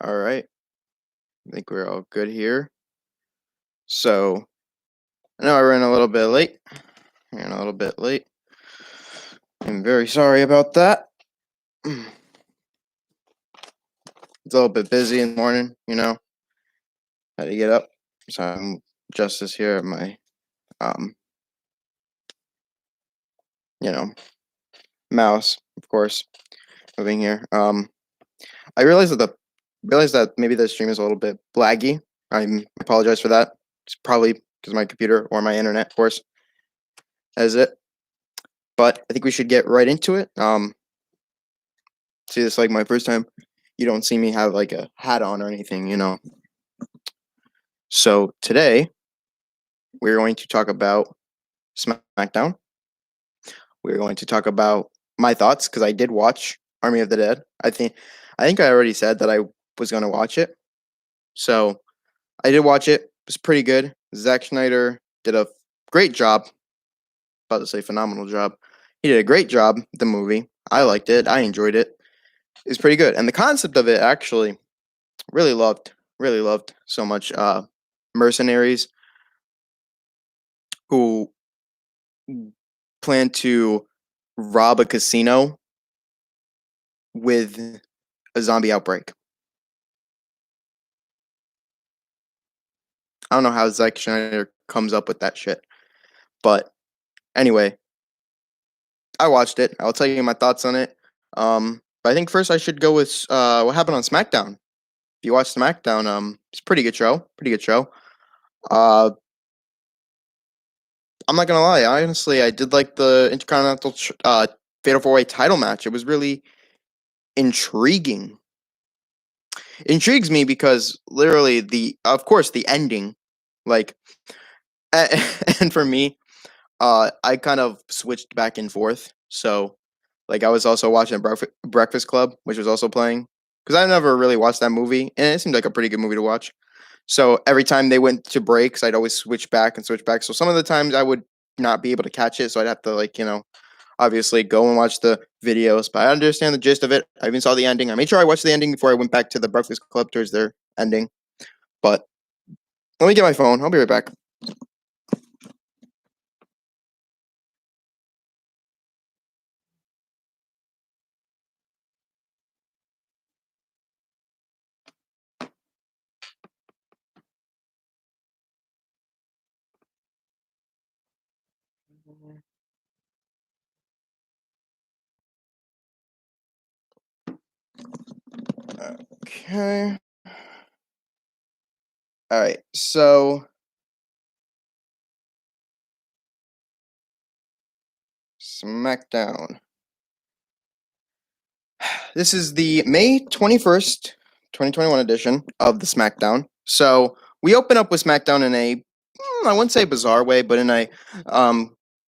All right. I think we're all good here. So, I know I ran a little bit late. I'm very sorry about that. It's a little bit busy in the morning, Had to get up. So I'm Justice here at my, um, mouse, of course, moving here. I realized that maybe the stream is a little bit laggy. I apologize for that. It's probably because my computer or my internet, of course, as it. But I think we should get right into it. See, this is like my first time. You don't see me have like a hat on or anything. So today we're going to talk about SmackDown. We're going to talk about my thoughts because I did watch Army of the Dead. I think I already said that I was going to watch it. So I did watch it. It was pretty good. Zack Snyder did a great job. About to say phenomenal job. He did a great job. The movie. I liked it. I enjoyed it. It was pretty good, and the concept of it actually really loved so much. Mercenaries who plan to rob a casino with a zombie outbreak. I don't know how Zack Snyder comes up with that shit, but anyway, I watched it. I'll tell you my thoughts on it. But I think first I should go with what happened on SmackDown. If you watch SmackDown, it's a pretty good show. Uh, I'm not gonna lie. Honestly, I did like the Intercontinental Fatal 4-Way title match. It was really intriguing. Intrigues me because literally of course, the ending, like, and for me, I kind of switched back and forth. So, like, I was also watching Breakfast Club, which was also playing because I never really watched that movie, and it seemed like a pretty good movie to watch. So every time they went to breaks, I'd always switch back and switch back. So some of the times I would not be able to catch it, so I'd have to, like, obviously go and watch the videos. But I understand the gist of it. I even saw the ending. I made sure I watched the ending before I went back to the Breakfast Club towards their ending. But let me get my phone. I'll be right back. Okay. All right. So SmackDown. This is the May 21st, 2021 edition of the SmackDown. So we open up with SmackDown in a, I wouldn't say bizarre way, but in a,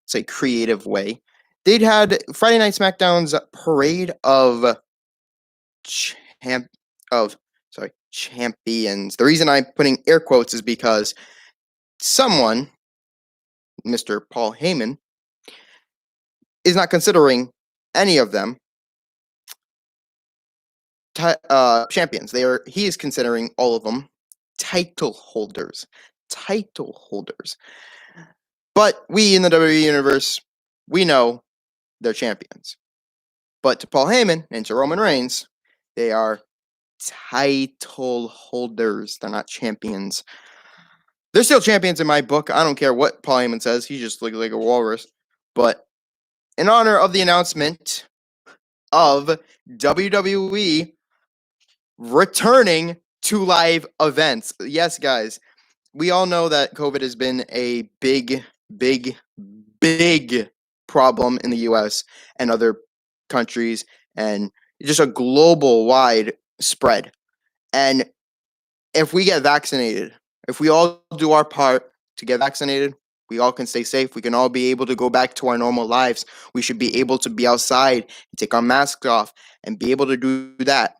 say creative way. They'd had Friday Night SmackDown's parade of champ of champions. The reason I'm putting air quotes is because someone, Mr. Paul Heyman, is not considering any of them champions. He is considering all of them title holders. But we in the WWE universe, we know they're champions. But to Paul Heyman and to Roman Reigns, they are title holders. They're not champions. They're still champions in my book. I don't care what Paul Heyman says. He just looks like a walrus. But in honor of the announcement of WWE returning to live events. Yes, guys, we all know that COVID has been a big problem in the US and other countries, and just a global wide spread. And if we get vaccinated, if we all do our part to get vaccinated, we all can stay safe. We can all be able to go back to our normal lives. We should be able to be outside and take our masks off and be able to do that.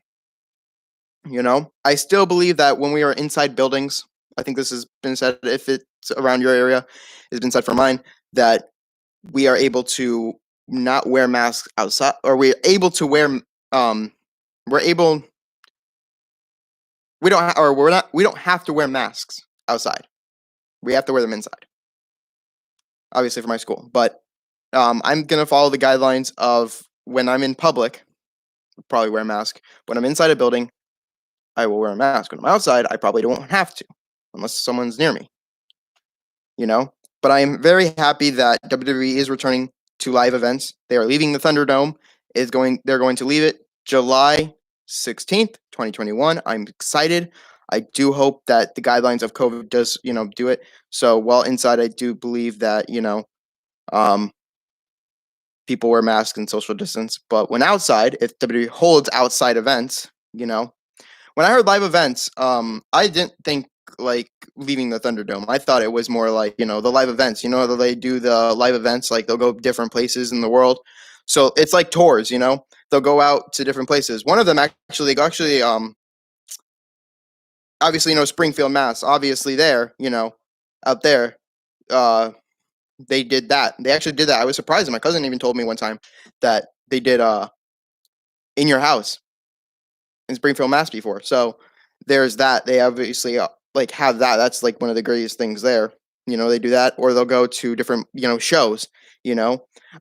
I still believe that when we are inside buildings, I think this has been said, if it's around your area, it's been said for mine, that we are able to not wear masks outside, or we're able to wear, we're able we don't have to wear masks outside. We have to wear them inside. Obviously for my school, but I'm gonna follow the guidelines of when I'm in public, I'll probably wear a mask. When I'm inside a building, I will wear a mask. When I'm outside, I probably don't have to, unless someone's near me. You know, but I am very happy that WWE is returning to live events. They are leaving the Thunderdome. They're going to leave it July 16th, 2021. I'm excited. I do hope that the guidelines of COVID does, do it. So while inside, I do believe that, um, people wear masks and social distance. But when outside, if WWE holds outside events, when I heard live events, I didn't think like leaving the Thunderdome. I thought it was more like, the live events. They do the live events, like they'll go different places in the world. So it's like tours, they'll go out to different places. One of them actually, obviously, Springfield, Mass. Obviously, there, out there, they did that. They actually did that. I was surprised. My cousin even told me one time that they did in your house in Springfield, Mass. before. So there's that. They obviously like have that. That's like one of the greatest things there. They do that, or they'll go to different shows.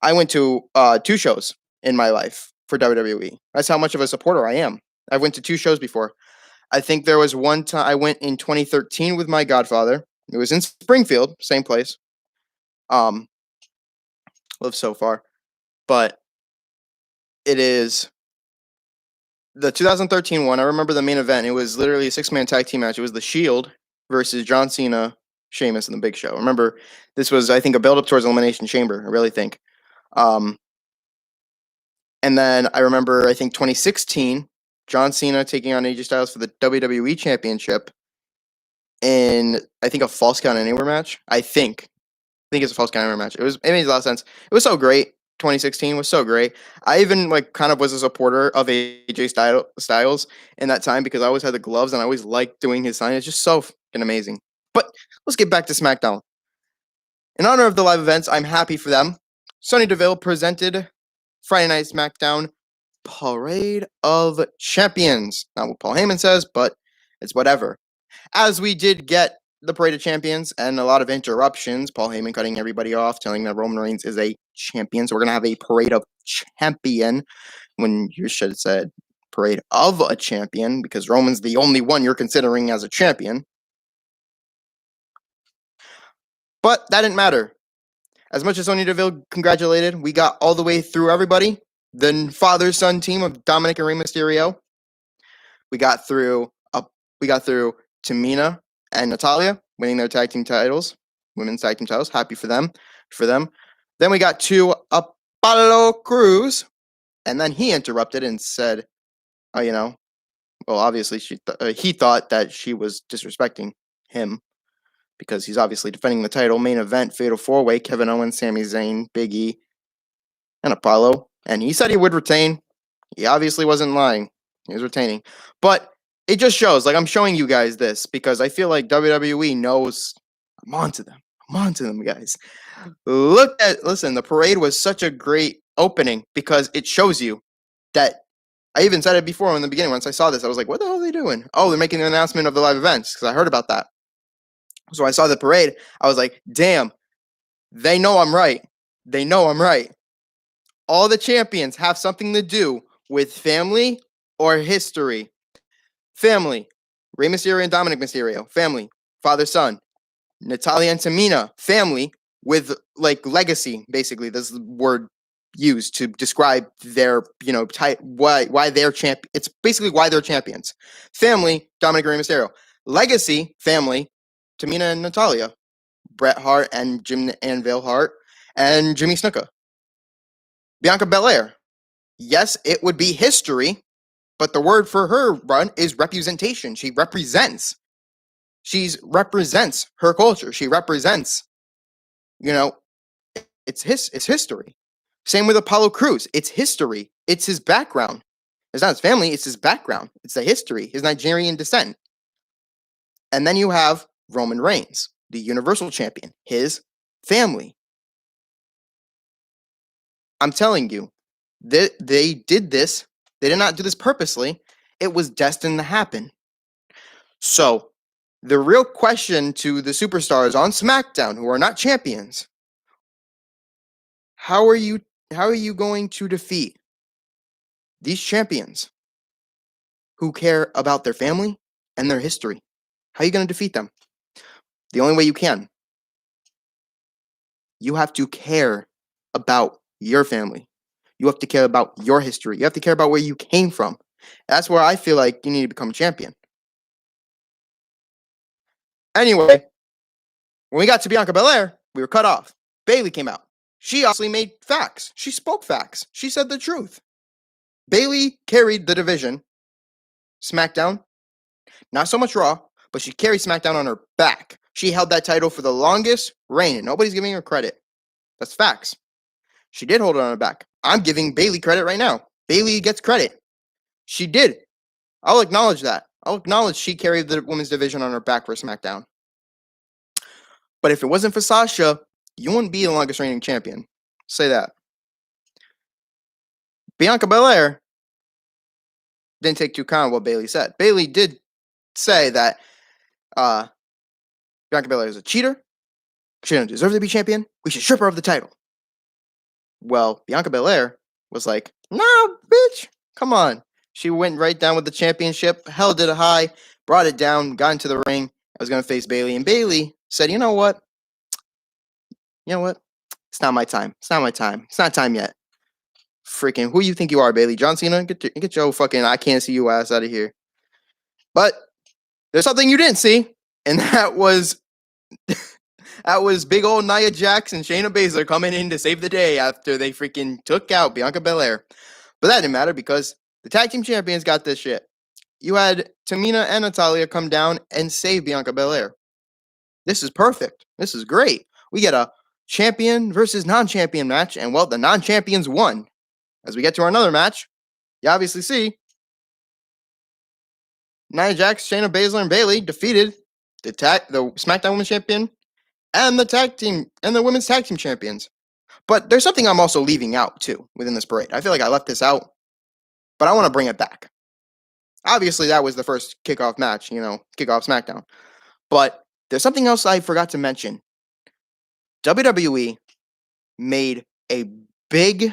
I went to 2 shows in my life for WWE. That's how much of a supporter I am. I went to 2 shows before. I think there was one time I went in 2013 with my godfather. It was in Springfield, same place. Live so far, but it is the 2013 one. I remember the main event. It was literally a 6-man tag team match. It was The Shield versus John Cena, Sheamus, and The Big Show. Remember, this was, I think, a build-up towards Elimination Chamber. I really think. And then I remember, I think 2016, John Cena taking on AJ Styles for the WWE Championship in, I think, a False Count Anywhere match. I think it's a False Count Anywhere match. It made a lot of sense. It was so great. 2016 was so great. I even kind of was a supporter of AJ Styles in that time because I always had the gloves and I always liked doing his sign. It's just so fucking amazing. But let's get back to SmackDown. In honor of the live events, I'm happy for them. Sonya Deville presented Friday Night SmackDown Parade of Champions. Not what Paul Heyman says, but it's whatever. As we did get the Parade of Champions and a lot of interruptions, Paul Heyman cutting everybody off, telling that Roman Reigns is a champion. So we're going to have a Parade of Champion when you should have said Parade of a Champion because Roman's the only one you're considering as a champion. But that didn't matter. As much as Sonya Deville congratulated, we got all the way through everybody. The father-son team of Dominic and Rey Mysterio. We got through Tamina and Natalya winning their tag team titles, women's tag team titles. Happy for them. Then we got to Apollo Crews, and then he interrupted and said, well, obviously he thought that she was disrespecting him because he's obviously defending the title. Main event, Fatal 4-Way, Kevin Owens, Sami Zayn, Big E, and Apollo. And he said he would retain. He obviously wasn't lying. He was retaining. But it just shows, I'm showing you guys this because I feel like WWE knows I'm onto them, guys. Listen, the parade was such a great opening because it shows you that I even said it before in the beginning. Once I saw this, I was like, what the hell are they doing? Oh, they're making an announcement of the live events because I heard about that. So I saw the parade. I was like, damn, they know I'm right. All the champions have something to do with family or history. Family, Rey Mysterio and Dominic Mysterio. Family, father-son. Natalya and Tamina, family with legacy, basically. This is the word used to describe their, why they're champ. It's basically why they're champions. Family, Dominic and Rey Mysterio. Legacy, family, Tamina and Natalya. Bret Hart and Jim Anvil Hart and Jimmy Snuka. Bianca Belair. Yes, it would be history, but the word for her run is representation. She represents her culture. She represents, it's history. Same with Apollo Crews. It's history. It's his background. It's not his family. It's his background. It's the history, his Nigerian descent. And then you have Roman Reigns, the Universal Champion, his family. I'm telling you, they did this. They did not do this purposely. It was destined to happen. So, the real question to the superstars on SmackDown who are not champions, how are you going to defeat these champions who care about their family and their history? How are you going to defeat them? The only way you can. You have to care about your family. You have to care about your history. You have to care about where you came from. That's where I feel like you need to become a champion. Anyway, when we got to Bianca Belair, we were cut off. Bayley came out. She obviously made facts. She spoke facts. She said the truth. Bayley carried the division. SmackDown, not so much Raw, but she carried SmackDown on her back. She held that title for the longest reign, and nobody's giving her credit. That's facts. She did hold it on her back. I'm giving Bayley credit right now. Bayley gets credit. She did. I'll acknowledge that. I'll acknowledge she carried the women's division on her back for SmackDown. But if it wasn't for Sasha, you wouldn't be the longest reigning champion. Say that. Bianca Belair didn't take into account what Bayley said. Bayley did say that Bianca Belair is a cheater. She doesn't deserve to be champion. We should strip her of the title. Well, Bianca Belair was like, no, bitch, come on. She went right down with the championship, held it high, brought it down, got into the ring. I was going to face Bayley. And Bayley said, you know what? It's not my time. It's not my time. It's not time yet. Freaking, who you think you are, Bayley? John Cena? Get your fucking I can't see you ass out of here. But there's something you didn't see, and that was big old Nia Jax and Shayna Baszler coming in to save the day after they freaking took out Bianca Belair. But that didn't matter because the tag team champions got this shit. You had Tamina and Natalya come down and save Bianca Belair. This is perfect. This is great. We get a champion versus non-champion match, and well, the non-champions won. As we get to another match, you obviously see Nia Jax, Shayna Baszler, and Bayley defeated the SmackDown Women's Champion and the tag team and the Women's Tag Team Champions. But there's something I'm also leaving out too within this parade. I feel like I left this out, but I want to bring it back. Obviously, that was the first kickoff match, kickoff SmackDown. But there's something else I forgot to mention. WWE made a big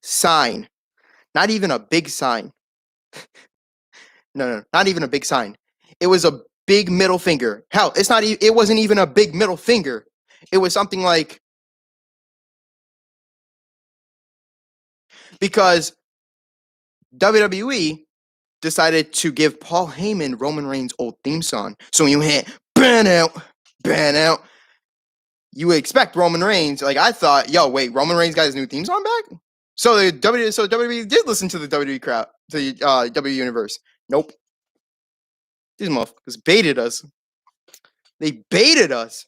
sign. Not even a big sign. No, not even a big sign. It was a big middle finger. Hell, it wasn't even a big middle finger. It was something like, because WWE decided to give Paul Heyman Roman Reigns' old theme song. So when you hit ban out, you would expect Roman Reigns. Like, I thought, Roman Reigns got his new theme song back? So WWE did listen to the WWE crowd, to the WWE universe. Nope. These motherfuckers baited us. They baited us.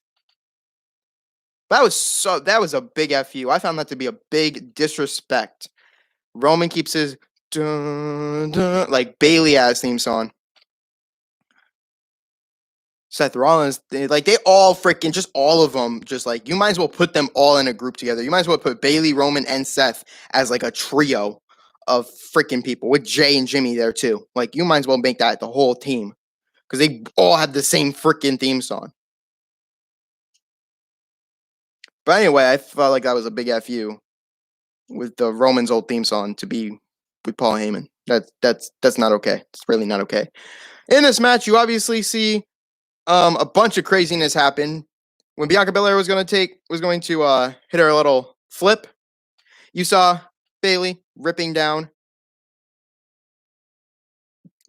That was a big FU. I found that to be a big disrespect. Roman keeps his dun, dun, like Bayley ass theme song. Seth Rollins, they all freaking, just all of them, just like, you might as well put them all in a group together. You might as well put Bayley, Roman, and Seth as like a trio of freaking people with Jay and Jimmy there too. Like, you might as well make that the whole team because they all have the same freaking theme song. But anyway, I felt like that was a big FU with the Roman's old theme song to be with Paul Heyman. That's not okay. It's really not okay. In this match, you obviously see a bunch of craziness happen. When Bianca Belair was going to hit her little flip, you saw Bayley ripping down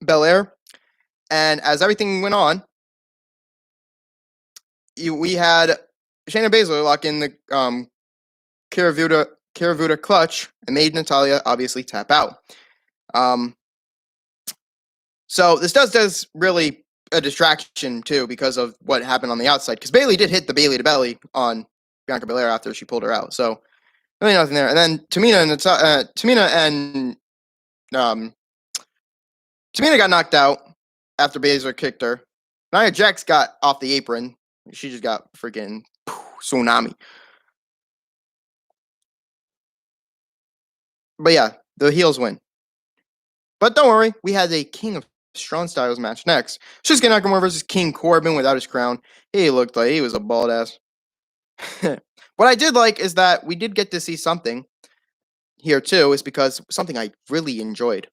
Belair, and as everything went on, we had Shayna Baszler lock in the Kirifuda clutch and made Natalya obviously tap out. So this does really a distraction too because of what happened on the outside. Because Bayley did hit the Bayley to belly on Bianca Belair after she pulled her out. So really nothing there. And then Tamina got knocked out after Baszler kicked her. Nia Jax got off the apron. She just got freaking tsunami. But yeah, the heels win. But don't worry, we had a King of Strong Styles match next. Shinsuke Nakamura versus King Corbin without his crown. He looked like he was a bald ass. What I did like is that we did get to see something here too, is because something I really enjoyed.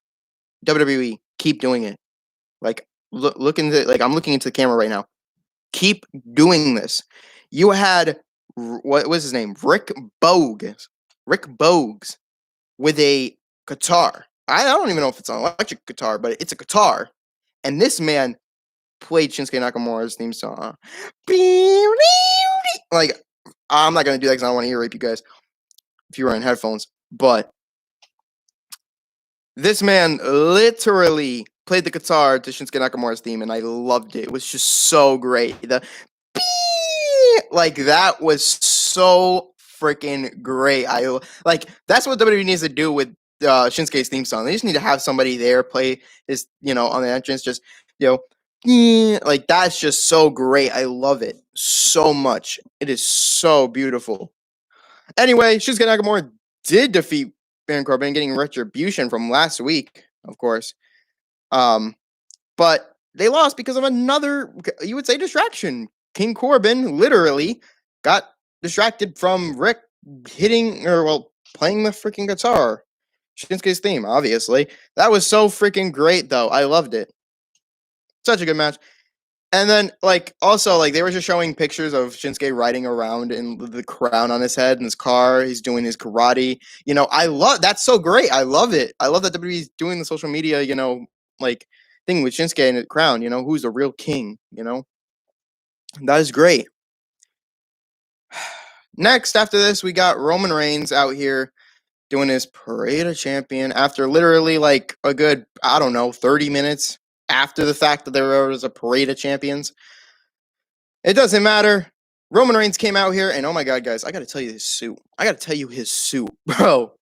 WWE, keep doing it. Like look into like I'm looking into the camera right now. Keep doing this. You had what was his name? Rick Bogues. Rick Bogues with a guitar. I don't even know if it's an electric guitar, but it's a guitar. And this man played Shinsuke Nakamura's theme song. Like, I'm not gonna do that because I don't want to ear rape you guys if you were in headphones. But this man literally played the guitar to Shinsuke Nakamura's theme, and I loved it. It was just so great. The like that was so freaking great. I like that's what WWE needs to do with Shinsuke's theme song. They just need to have somebody there play his, on the entrance, just like that's just so great. I love it so much. It is so beautiful. Anyway, Shinsuke Nakamura did defeat Baron Corbin, getting retribution from last week, of course. But they lost because of another, you would say, distraction. King Corbin literally got distracted from Rick playing the freaking guitar. Shinsuke's theme, obviously. That was so freaking great, though. I loved it. Such a good match. And then, also, they were just showing pictures of Shinsuke riding around in the crown on his head in his car. He's doing his karate. I love that's so great. I love it. I love that WWE's doing the social media, thing with Shinsuke and the crown. Who's the real king. That is great. Next, after this, we got Roman Reigns out here doing his Parade of Champion after literally a good, 30 minutes after the fact that there was a Parade of Champions. It doesn't matter. Roman Reigns came out here, and oh my god, guys, I gotta tell you his suit. Bro.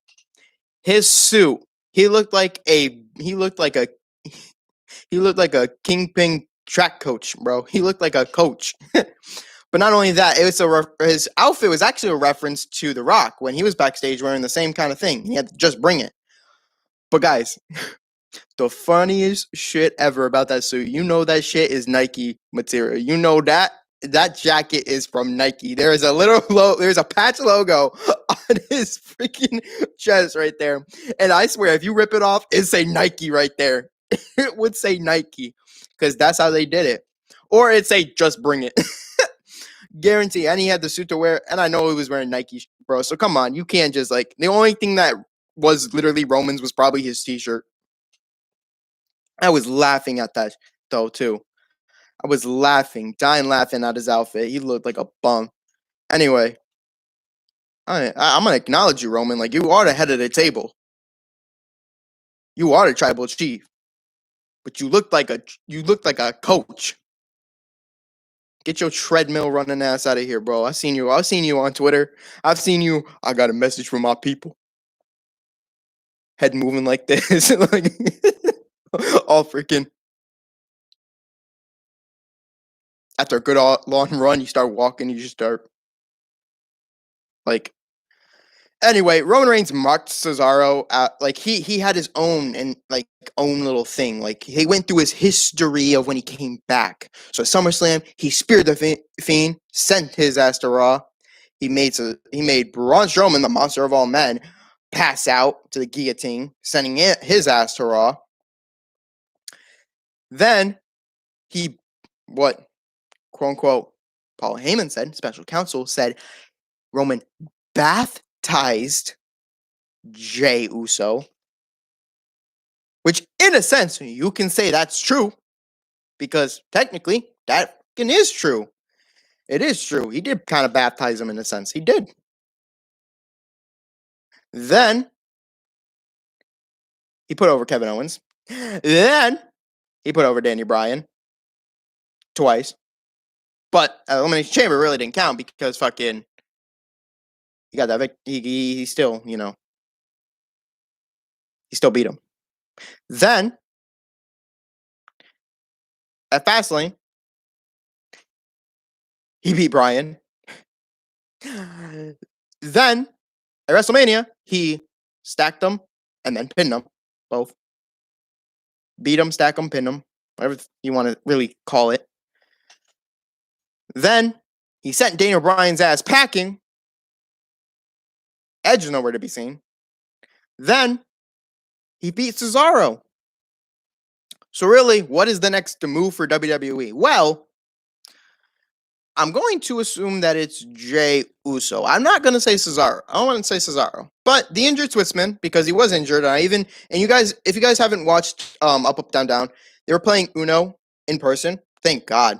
His suit. He looked like a Kingpin track coach, bro. He looked like a coach. But not only that, it was his outfit was actually a reference to The Rock when he was backstage wearing the same kind of thing. He had to just bring it. But guys, the funniest shit ever about that suit, that shit is Nike material. That jacket is from Nike. There is there's a patch logo on his freaking chest right there. And I swear, if you rip it off, it'd say Nike right there. It would say Nike because that's how they did it. Or it'd say, just bring it. Guarantee. And he had the suit to wear. And I know he was wearing Nike, bro. So come on. You can't just the only thing that was literally Roman's was probably his t-shirt. I was laughing at that though, too. I was dying laughing at his outfit. He looked like a bum. Anyway, I'm gonna acknowledge you, Roman. You are the head of the table. You are the tribal chief. But you looked like a coach. Get your treadmill running ass out of here, bro. I've seen you on Twitter. I've seen you. I got a message from my people. Head moving like this. All freaking. After a good long run, you start walking. You just start. Anyway, Roman Reigns mocked Cesaro. He had his own own little thing. He went through his history of when he came back. So at SummerSlam, he speared the Fiend, sent his ass to Raw. He made Braun Strowman, the monster of all men, pass out to the guillotine, sending his ass to Raw. Then what quote unquote Paul Heyman said, special counsel said, Roman baptized Jey Uso, which in a sense you can say that's true because technically that is true. It is true. He did kind of baptize him in a sense. He did. Then he put over Kevin Owens. Then he put over Daniel Bryan twice. But Elimination Chamber really didn't count because fucking he got that he still, he still beat him. Then at Fastlane, he beat Bryan. Then at WrestleMania, he stacked them and then pinned them both. Beat them, stack them, pin them. whatever you want to really call it. Then he sent Daniel Bryan's ass packing. Edge is nowhere to be seen. Then he beat Cesaro. So really, what is the next move for WWE? Well, I'm going to assume that it's Jey Uso. I'm not going to say Cesaro. I don't want to say Cesaro. But the injured Swissman, because he was injured, and you guys, if you guys haven't watched Up, Down, Down, they were playing Uno in person. Thank God.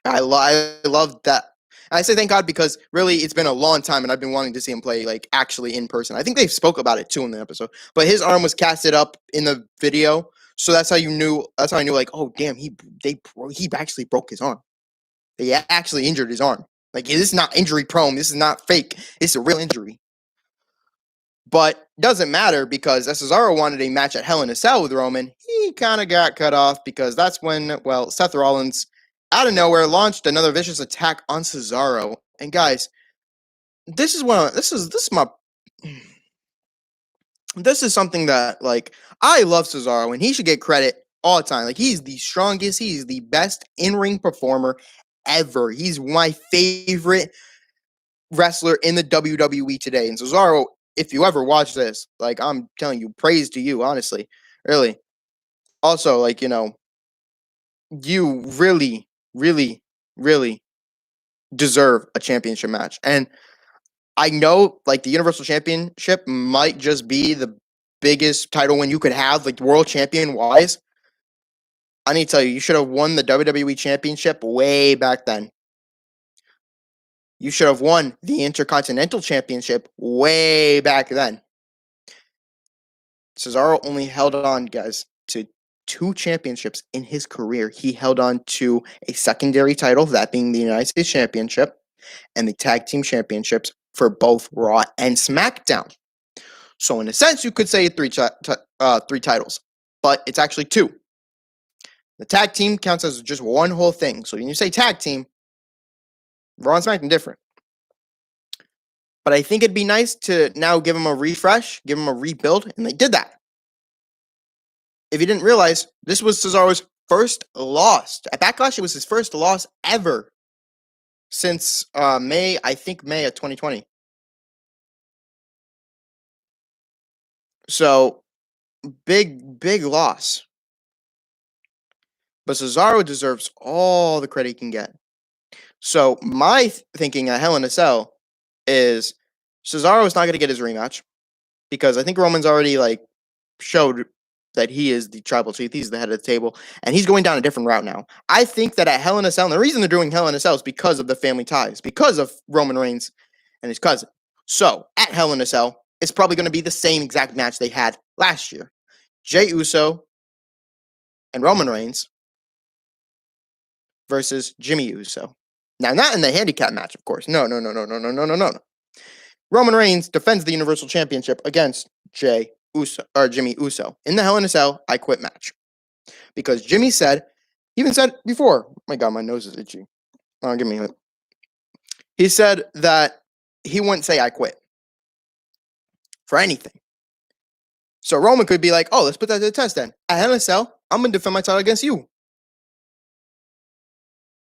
I love that. I say thank God because really it's been a long time and I've been wanting to see him play like actually in person. I think they spoke about it too in the episode. But his arm was casted up in the video, so that's how you knew. That's how I knew. Like, oh damn, he actually broke his arm. They actually injured his arm. Like, this is not injury prone. This is not fake. It's a real injury. But doesn't matter because Cesaro wanted a match at Hell in a Cell with Roman. He kind of got cut off because that's when, well, Seth Rollins out of nowhere launched another vicious attack on Cesaro. And guys, this is something that, like, I love Cesaro and he should get credit all the time. Like, he's the strongest, he's the best in-ring performer ever. He's my favorite wrestler in the WWE today. And Cesaro, if you ever watch this, like, I'm telling you, praise to you, honestly. Really. Also, like, you know, you really, really, really deserve a championship match. And I know, like, the Universal Championship might just be the biggest title win you could have, like, world champion wise. I need to tell you, you should have won the WWE Championship way back then. You should have won the Intercontinental Championship way back then. Cesaro only held on, guys, to 2 championships in his career. He held on to a secondary title, that being the United States Championship, and the Tag Team Championships for both Raw and SmackDown. So in a sense, you could say 3 titles, but it's actually 2. The tag team counts as just one whole thing. So when you say tag team, Raw and SmackDown different. But I think it'd be nice to now give him a refresh, give him a rebuild, and they did that. If you didn't realize, this was Cesaro's first loss. At Backlash, it was his first loss ever since May of 2020. So, big loss. But Cesaro deserves all the credit he can get. So, my thinking at Hell in a Cell is Cesaro is not going to get his rematch because I think Roman's already, like, showed that he is the tribal chief. He's the head of the table, and he's going down a different route now. I think that at Hell in a Cell, and the reason they're doing Hell in a Cell is because of the family ties, because of Roman Reigns and his cousin. So, at Hell in a Cell, it's probably going to be the same exact match they had last year. Jey Uso and Roman Reigns versus Jimmy Uso. Now, not in the handicap match, of course. No. Roman Reigns defends the Universal Championship against Jimmy Uso in the Hell in a Cell I Quit match. Because Jimmy said, even said before, oh my God, my nose is itchy. Oh, give me a minute. He said that he wouldn't say I quit for anything. So Roman could be like, oh, let's put that to the test then. At Hell in a Cell, I'm going to defend my title against you.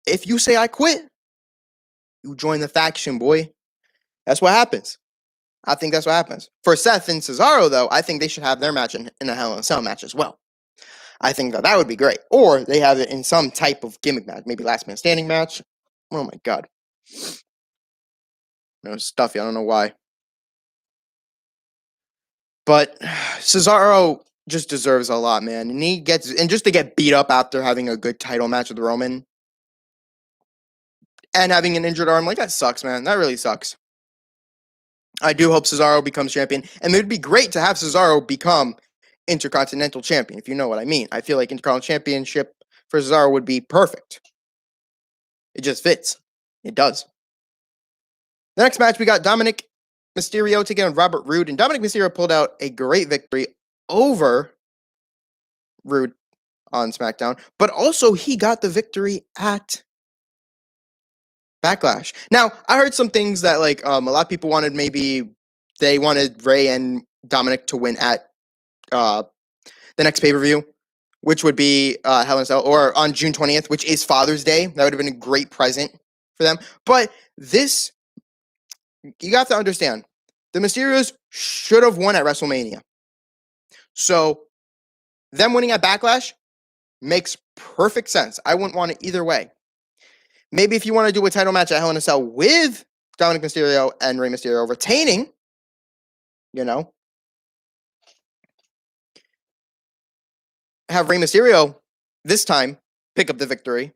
If you say I quit, you join the faction, boy. That's what happens. I think that's what happens. For Seth and Cesaro, though, I think they should have their match in a Hell in a Cell match as well. I think that would be great. Or they have it in some type of gimmick match. Maybe last man standing match. Oh my God. It's stuffy. I don't know why. But Cesaro just deserves a lot, man. And just to get beat up after having a good title match with Roman and having an injured arm, like, that sucks, man. That really sucks. I do hope Cesaro becomes champion. And it would be great to have Cesaro become Intercontinental Champion, if you know what I mean. I feel like Intercontinental Championship for Cesaro would be perfect. It just fits. It does. The next match, we got Dominic Mysterio taking on Robert Roode. And Dominic Mysterio pulled out a great victory over Roode on SmackDown. But also, he got the victory at Backlash. Now, I heard some things that, like, a lot of people wanted, maybe they wanted Rey and Dominic to win at the next pay-per-view, which would be Hell in a Cell, or on June 20th, which is Father's Day. That would have been a great present for them. But this, you have to understand, the Mysterios should have won at WrestleMania. So them winning at Backlash makes perfect sense. I wouldn't want it either way. Maybe if you want to do a title match at Hell in a Cell with Dominic Mysterio and Rey Mysterio retaining, have Rey Mysterio this time pick up the victory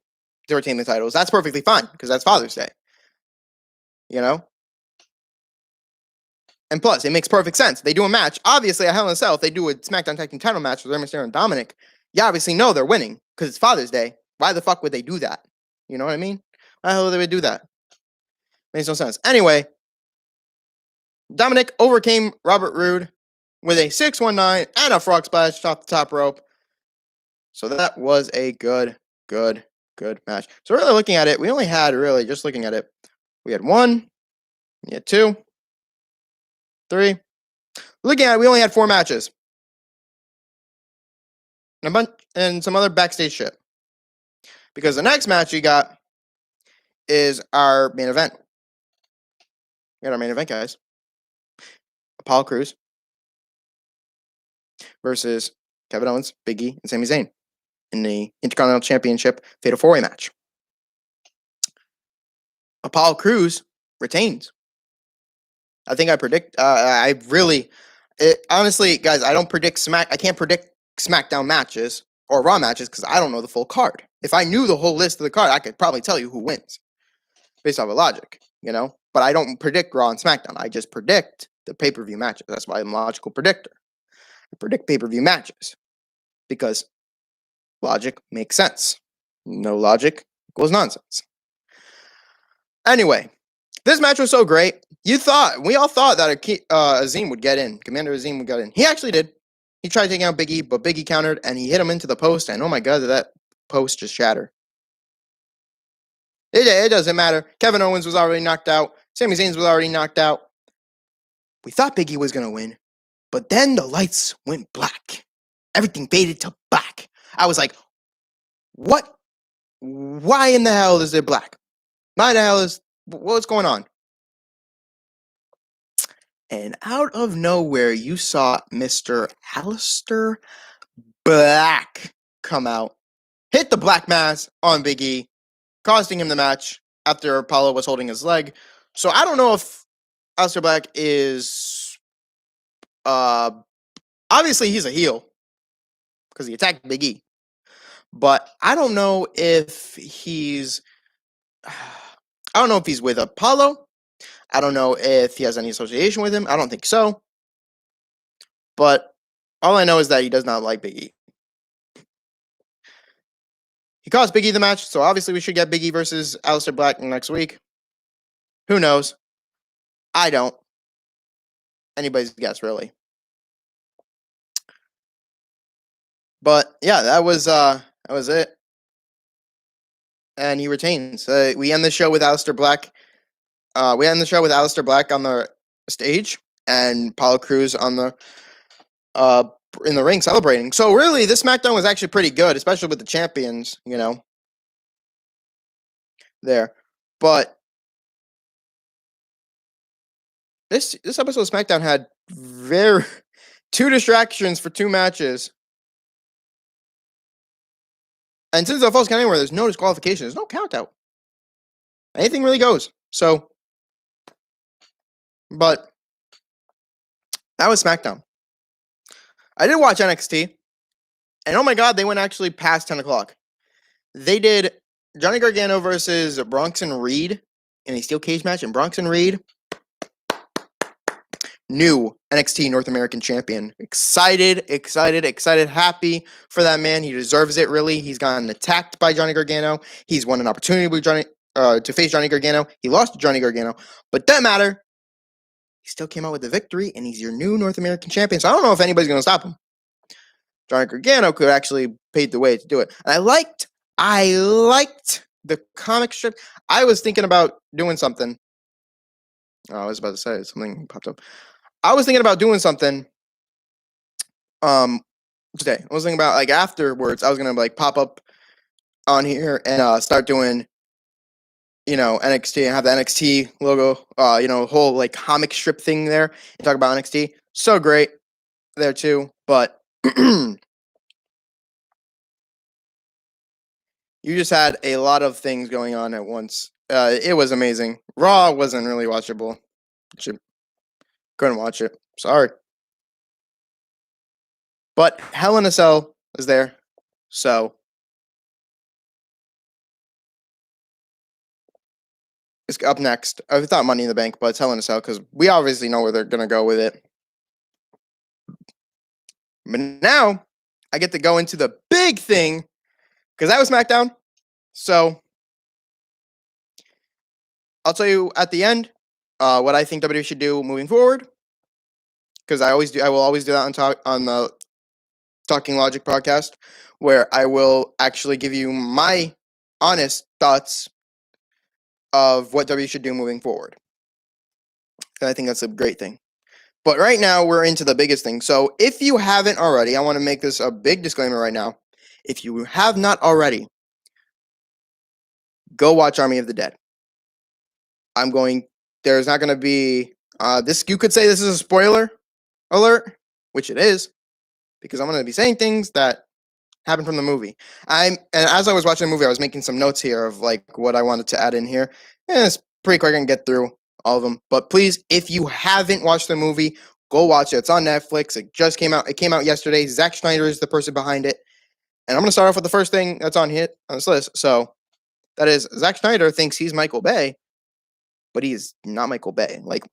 to retain the titles. That's perfectly fine because that's Father's Day. And plus, it makes perfect sense. They do a match. Obviously, at Hell in a Cell, if they do a SmackDown Tag Team title match with Rey Mysterio and Dominic, you obviously know they're winning because it's Father's Day. Why the fuck would they do that? You know what I mean? Why the hell would they do that? Makes no sense. Anyway, Dominic overcame Robert Roode with a 619 and a frog splash off the top rope. So that was a good match. So really looking at it, we only had just looking at it, we had 1, we had 2, 3. Looking at it, we only had 4 matches. And a bunch and some other backstage shit. Because the next match we got is our main event. We got our main event, guys. Apollo Crews versus Kevin Owens, Big E, and Sami Zayn in the Intercontinental Championship Fatal 4-Way match. Apollo Crews retains. I think I predict. Honestly, guys, I don't predict I can't predict SmackDown matches or Raw matches because I don't know the full card. If I knew the whole list of the card, I could probably tell you who wins based off of logic, But I don't predict Raw and SmackDown. I just predict the pay-per-view matches. That's why I'm a logical predictor. I predict pay-per-view matches because logic makes sense. No logic equals nonsense. Anyway, this match was so great. We all thought that Azim would get in. Commander Azim would get in. He actually did. He tried taking out Big E, but Big E countered, and he hit him into the post, and oh my god, did that post just shatter. It doesn't matter. Kevin Owens was already knocked out. Sami Zayn was already knocked out. We thought Big E was going to win, but then the lights went black. Everything faded to black. I was like, what? Why in the hell is it black? Why the hell what's going on? And out of nowhere, you saw Mr. Aleister Black come out, hit the black mass on Big E, costing him the match after Apollo was holding his leg. So I don't know if Aleister Black is... obviously, he's a heel because he attacked Big E. But I don't know if he's... I don't know if he's with Apollo. I don't know if he has any association with him. I don't think so. But all I know is that he does not like Big E. He cost Big E the match, so obviously we should get Big E versus Aleister Black next week. Who knows? I don't. Anybody's guess, really. But yeah, that was it. And he retains. We end the show with Aleister Black. We end the show with Aleister Black on the stage and Apollo Crews on the in the ring celebrating. So really, this SmackDown was actually pretty good, especially with the champions, there. But this episode of SmackDown had 2 distractions for 2 matches. And since the Falls Count Anywhere, there's no disqualification. There's no count out. Anything really goes. So, but that was SmackDown. I did watch NXT. And oh my god, they went actually past 10 o'clock. They did Johnny Gargano versus Bronson Reed in a steel cage match. And Bronson Reed, new NXT North American champion. Excited, happy for that man. He deserves it, really. He's gotten attacked by Johnny Gargano. He's won an opportunity with to face Johnny Gargano. He lost to Johnny Gargano. But that matter, he still came out with the victory, and he's your new North American champion. So I don't know if anybody's going to stop him. Johnny Gargano could actually pave the way to do it. And I liked the comic strip. I was thinking about doing something. Oh, I was about to say something popped up. I was thinking about doing something today. I was thinking about like afterwards, I was gonna like pop up on here and start doing NXT and have the NXT logo, whole like comic strip thing there and talk about NXT. So great there too, but you just had a lot of things going on at once. It was amazing. Raw wasn't really watchable. Couldn't watch it. Sorry. But Hell in a Cell is there. So it's up next. I thought Money in the Bank, but it's Hell in a Cell because we obviously know where they're going to go with it. But now I get to go into the big thing because that was SmackDown. So I'll tell you at the end what I think WWE should do moving forward because I always do. I will always do that on the Talking Logic podcast where I will actually give you my honest thoughts of what WWE should do moving forward. And I think that's a great thing. But right now, we're into the biggest thing. So if you haven't already, I want to make this a big disclaimer right now. If you have not already, go watch Army of the Dead. There's not going to be, this. You could say this is a spoiler alert, which it is, because I'm going to be saying things that happened from the movie. And as I was watching the movie, I was making some notes here of like what I wanted to add in here. And it's pretty quick. I can get through all of them. But please, if you haven't watched the movie, go watch it. It's on Netflix. It just came out. It came out yesterday. Zack Snyder is the person behind it. And I'm going to start off with the first thing that's on this list. So that is Zack Snyder thinks he's Michael Bay, but he's not Michael Bay. Like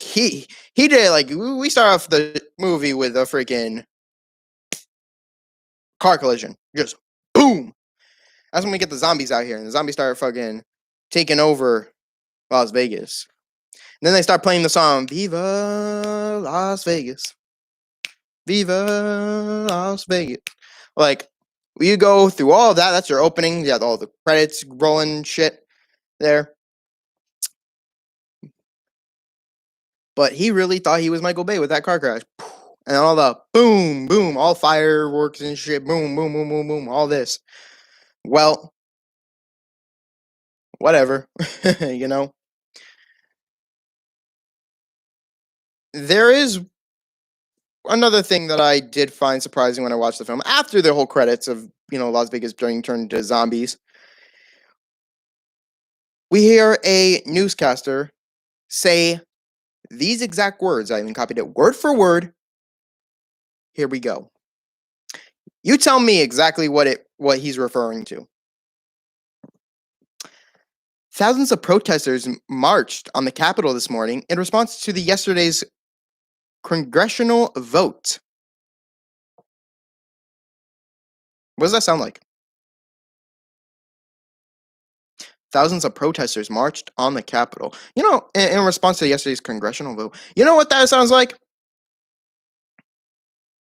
he did, like, we start off the movie with a freaking car collision. Just boom. That's when we get the zombies out here. And the zombies start fucking taking over Las Vegas. And then they start playing the song, Viva Las Vegas. Viva Las Vegas. Like, you go through all of that. That's your opening. You have all the credits rolling shit there. But he really thought he was Michael Bay with that car crash. And all the boom, boom, all fireworks and shit. Boom, boom, boom, boom, boom. All this. Well, whatever. You know? There is another thing that I did find surprising when I watched the film. After the whole credits of, Las Vegas being turned into zombies, we hear a newscaster say these exact words. I even copied it word for word. Here we go. You tell me exactly what he's referring to. Thousands of protesters marched on the Capitol this morning in response to yesterday's congressional vote. What does that sound like? Thousands of protesters marched on the Capitol. In response to yesterday's congressional vote. You know what that sounds like?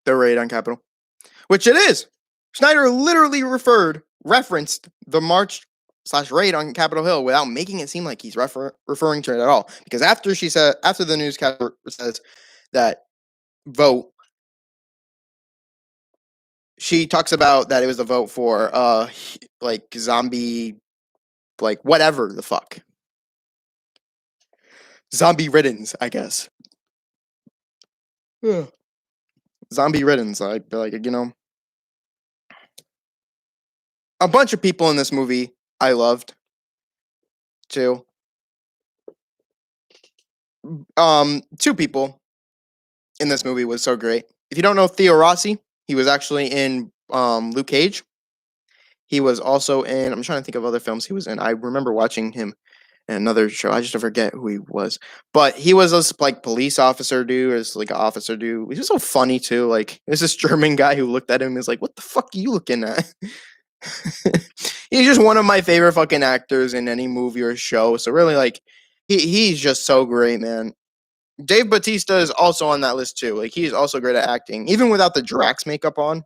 The raid on Capitol. Which it is. Snyder literally referenced the march/raid on Capitol Hill without making it seem like he's referring to it at all. Because after the newscaster says that vote, she talks about that it was the vote for like zombie, like whatever the fuck. Zombie riddance, I guess. Zombie riddance, like, a bunch of people in this movie I loved too. Two people in this movie was so great. If you don't know Theo Rossi, he was actually in Luke Cage. He was also in, I'm trying to think of other films he was in. I remember watching him in another show. I just forget who he was. But he was this like police officer dude, or like an officer dude. He was so funny too. Like, there's this German guy who looked at him and was like, what the fuck are you looking at? He's just one of my favorite fucking actors in any movie or show. So really, like, he's just so great, man. Dave Bautista is also on that list too. Like, he's also great at acting, even without the Drax makeup on.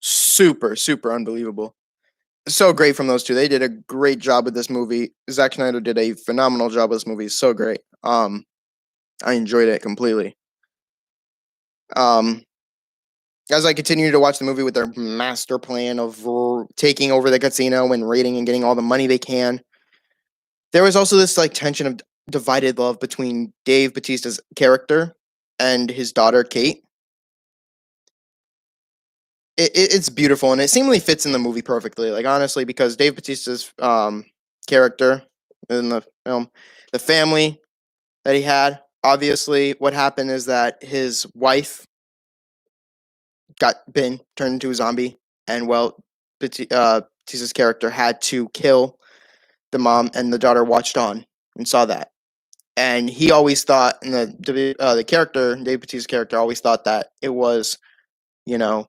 Super, super unbelievable. So great from those two. They did a great job with this movie. Zack Snyder did a phenomenal job with this movie. So great. I enjoyed it completely. as I continue to watch the movie with their master plan of taking over the casino and raiding and getting all the money they can, there was also this like tension of divided love between Dave Bautista's character and his daughter Kate. It's beautiful and it seemingly fits in the movie perfectly. Like honestly, because Dave Bautista's character in the film, the family that he had. Obviously, what happened is that his wife got turned into a zombie, and Batista's character had to kill the mom, and the daughter watched on and saw that. And he always thought, and the character, Dave Bautista's character, always thought that it was, you know,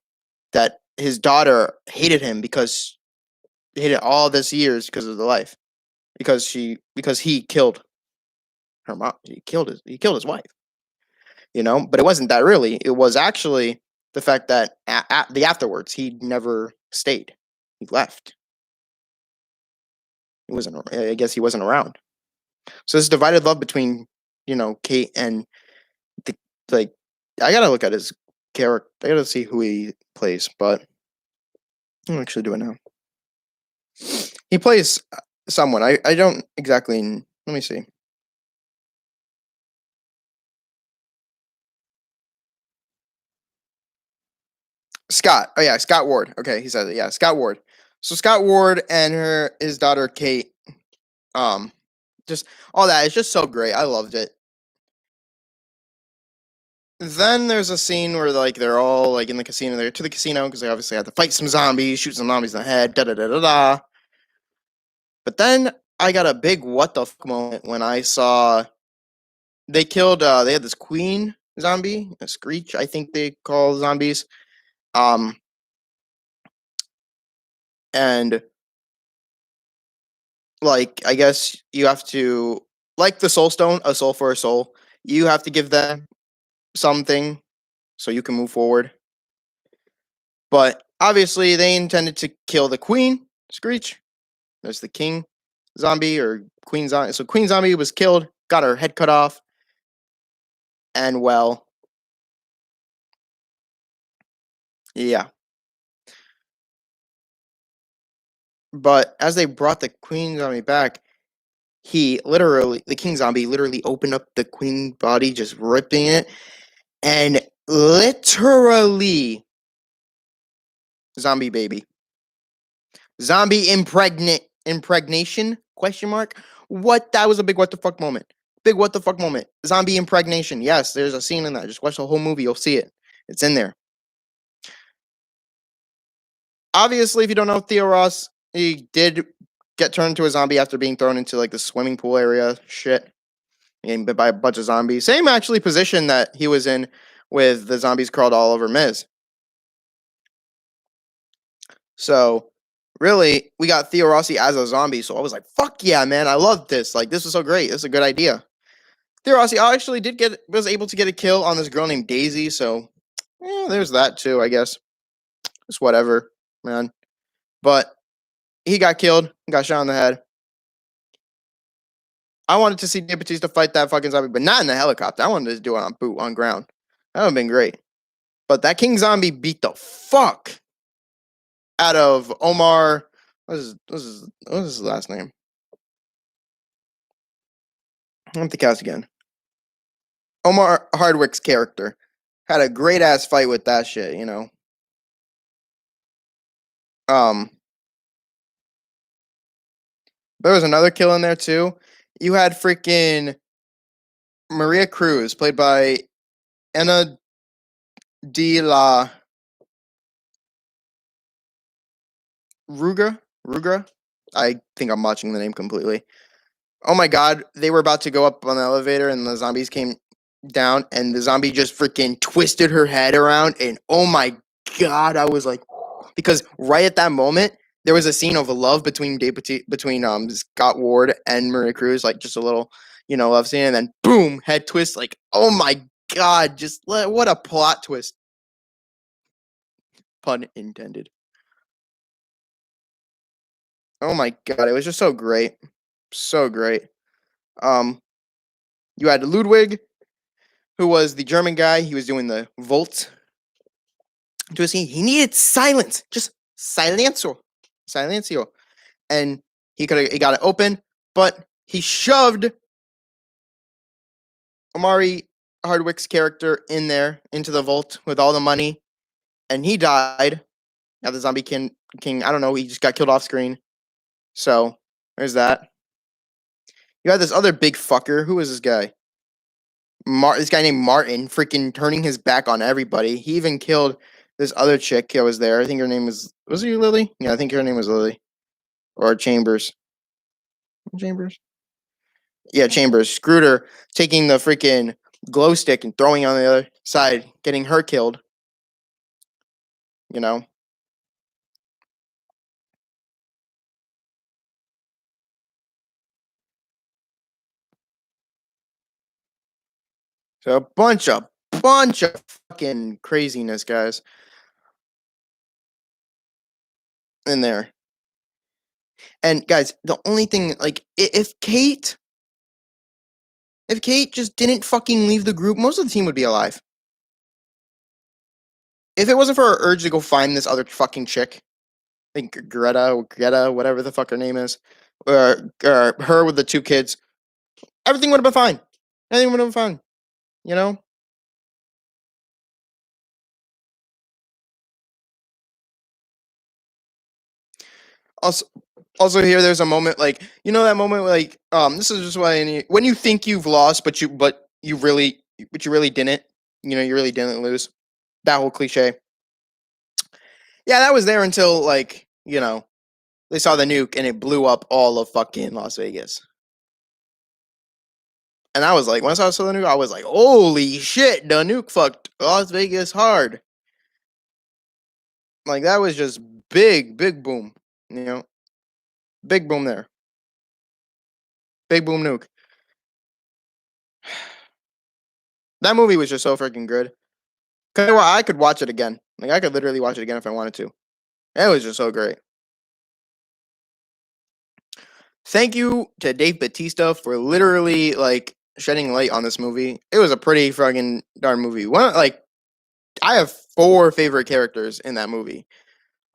that his daughter hated him because he hated all this years because of the life, because he killed her mom, he killed his wife, but it wasn't that really. It was actually the fact that the afterwards he never stayed, he left. He wasn't. I guess he wasn't around. So this divided love between Kate and the like. I gotta look at his character. I gotta see who he plays, but I'm actually doing it now. He plays someone. I don't exactly. Let me see. Scott. Oh yeah, Scott Ward. Okay, he says it. Yeah, Scott Ward. So Scott Ward and his daughter Kate. Just all that. It's just so great. I loved it. Then there's a scene where like they're all like in the casino. They're to the casino because they obviously have to fight some zombies, shoot some zombies in the head. Da da da da da. But then I got a big what the fuck moment when I saw they killed. They had this queen zombie, a Screech, I think they call zombies. And like I guess you have to, like the soul stone, a soul for a soul. You have to give them something so you can move forward. But obviously, they intended to kill the queen, Screech. There's the king zombie or queen zombie. So Queen Zombie was killed, got her head cut off, and well, yeah. But as they brought the Queen Zombie back, the King Zombie literally opened up the Queen body, just ripping it, and literally, zombie baby. Zombie impregnation? Question mark. What? That was a big what the fuck moment. Big what the fuck moment. Zombie impregnation. Yes, there's a scene in that. Just watch the whole movie. You'll see it. It's in there. Obviously, if you don't know Theo Ross, he did get turned into a zombie after being thrown into like the swimming pool area shit. And bit by a bunch of zombies. Same actually position that he was in with the zombies crawled all over Miz. So really, we got Theo Rossi as a zombie. So I was like, fuck yeah, man. I love this. Like, this is so great. This is a good idea. Theo Rossi actually was able to get a kill on this girl named Daisy. So yeah, there's that too, I guess. It's whatever, man. But he got killed, got shot in the head. I wanted to see Dave Bautista fight that fucking zombie, but not in the helicopter. I wanted to do it on ground. That would have been great. But that King Zombie beat the fuck out of Omar. What was his last name? I have to cast again. Omar Hardwick's character had a great ass fight with that shit, There was another kill in there too. You had freaking Maria Cruz, played by Anna de la Rugra. I think I'm watching the name completely. Oh my god, they were about to go up on the elevator and the zombies came down and the zombie just freaking twisted her head around and oh my god, I was like, because right at that moment there was a scene of love between Scott Ward and Maria Cruz, like just a little, love scene, and then boom, head twist, like oh my god, what a plot twist. Pun intended. Oh my god, it was just so great. So great. You had Ludwig, who was the German guy. He was doing the Volt. to a scene. He needed silence, just silencio, silencio, and he got it open, but he shoved Omari Hardwick's character in there into the vault with all the money, and he died. Now the zombie king, I don't know, he just got killed off screen. So there's that. You had this other big fucker. Who was this guy? This guy named Martin, freaking turning his back on everybody. He even killed this other chick that was there. I think her name was it Lily? Yeah, I think her name was Lily. Or Chambers. Chambers? Yeah, Chambers. Screwed her, taking the freaking glow stick and throwing it on the other side, getting her killed. You know? So a bunch of fucking craziness, guys. In there. And guys, the only thing, like, if Kate just didn't fucking leave the group, most of the team would be alive. If it wasn't for her urge to go find this other fucking chick, I think Greta, whatever the fuck her name is, or her with the two kids, everything would have been fine. Everything would have been fine. You know? Also here there's a moment like, you know, that moment like, this is just why when you think you've lost but you really didn't, you know, you really didn't lose, that whole cliche. Yeah, that was there until, like, you know, they saw the nuke and it blew up all of fucking Las Vegas. And I was like, once I saw the nuke, I was like, holy shit, the nuke fucked Las Vegas hard. Like, that was just big boom, you know, big boom there, big boom nuke. That movie was just so freaking good. Cause I could watch it again. Like, I could literally watch it again if I wanted to. It was just so great. Thank you to Dave Bautista for literally, like, shedding light on this movie. It was a pretty fucking darn movie. Like, I have 4 favorite characters in that movie.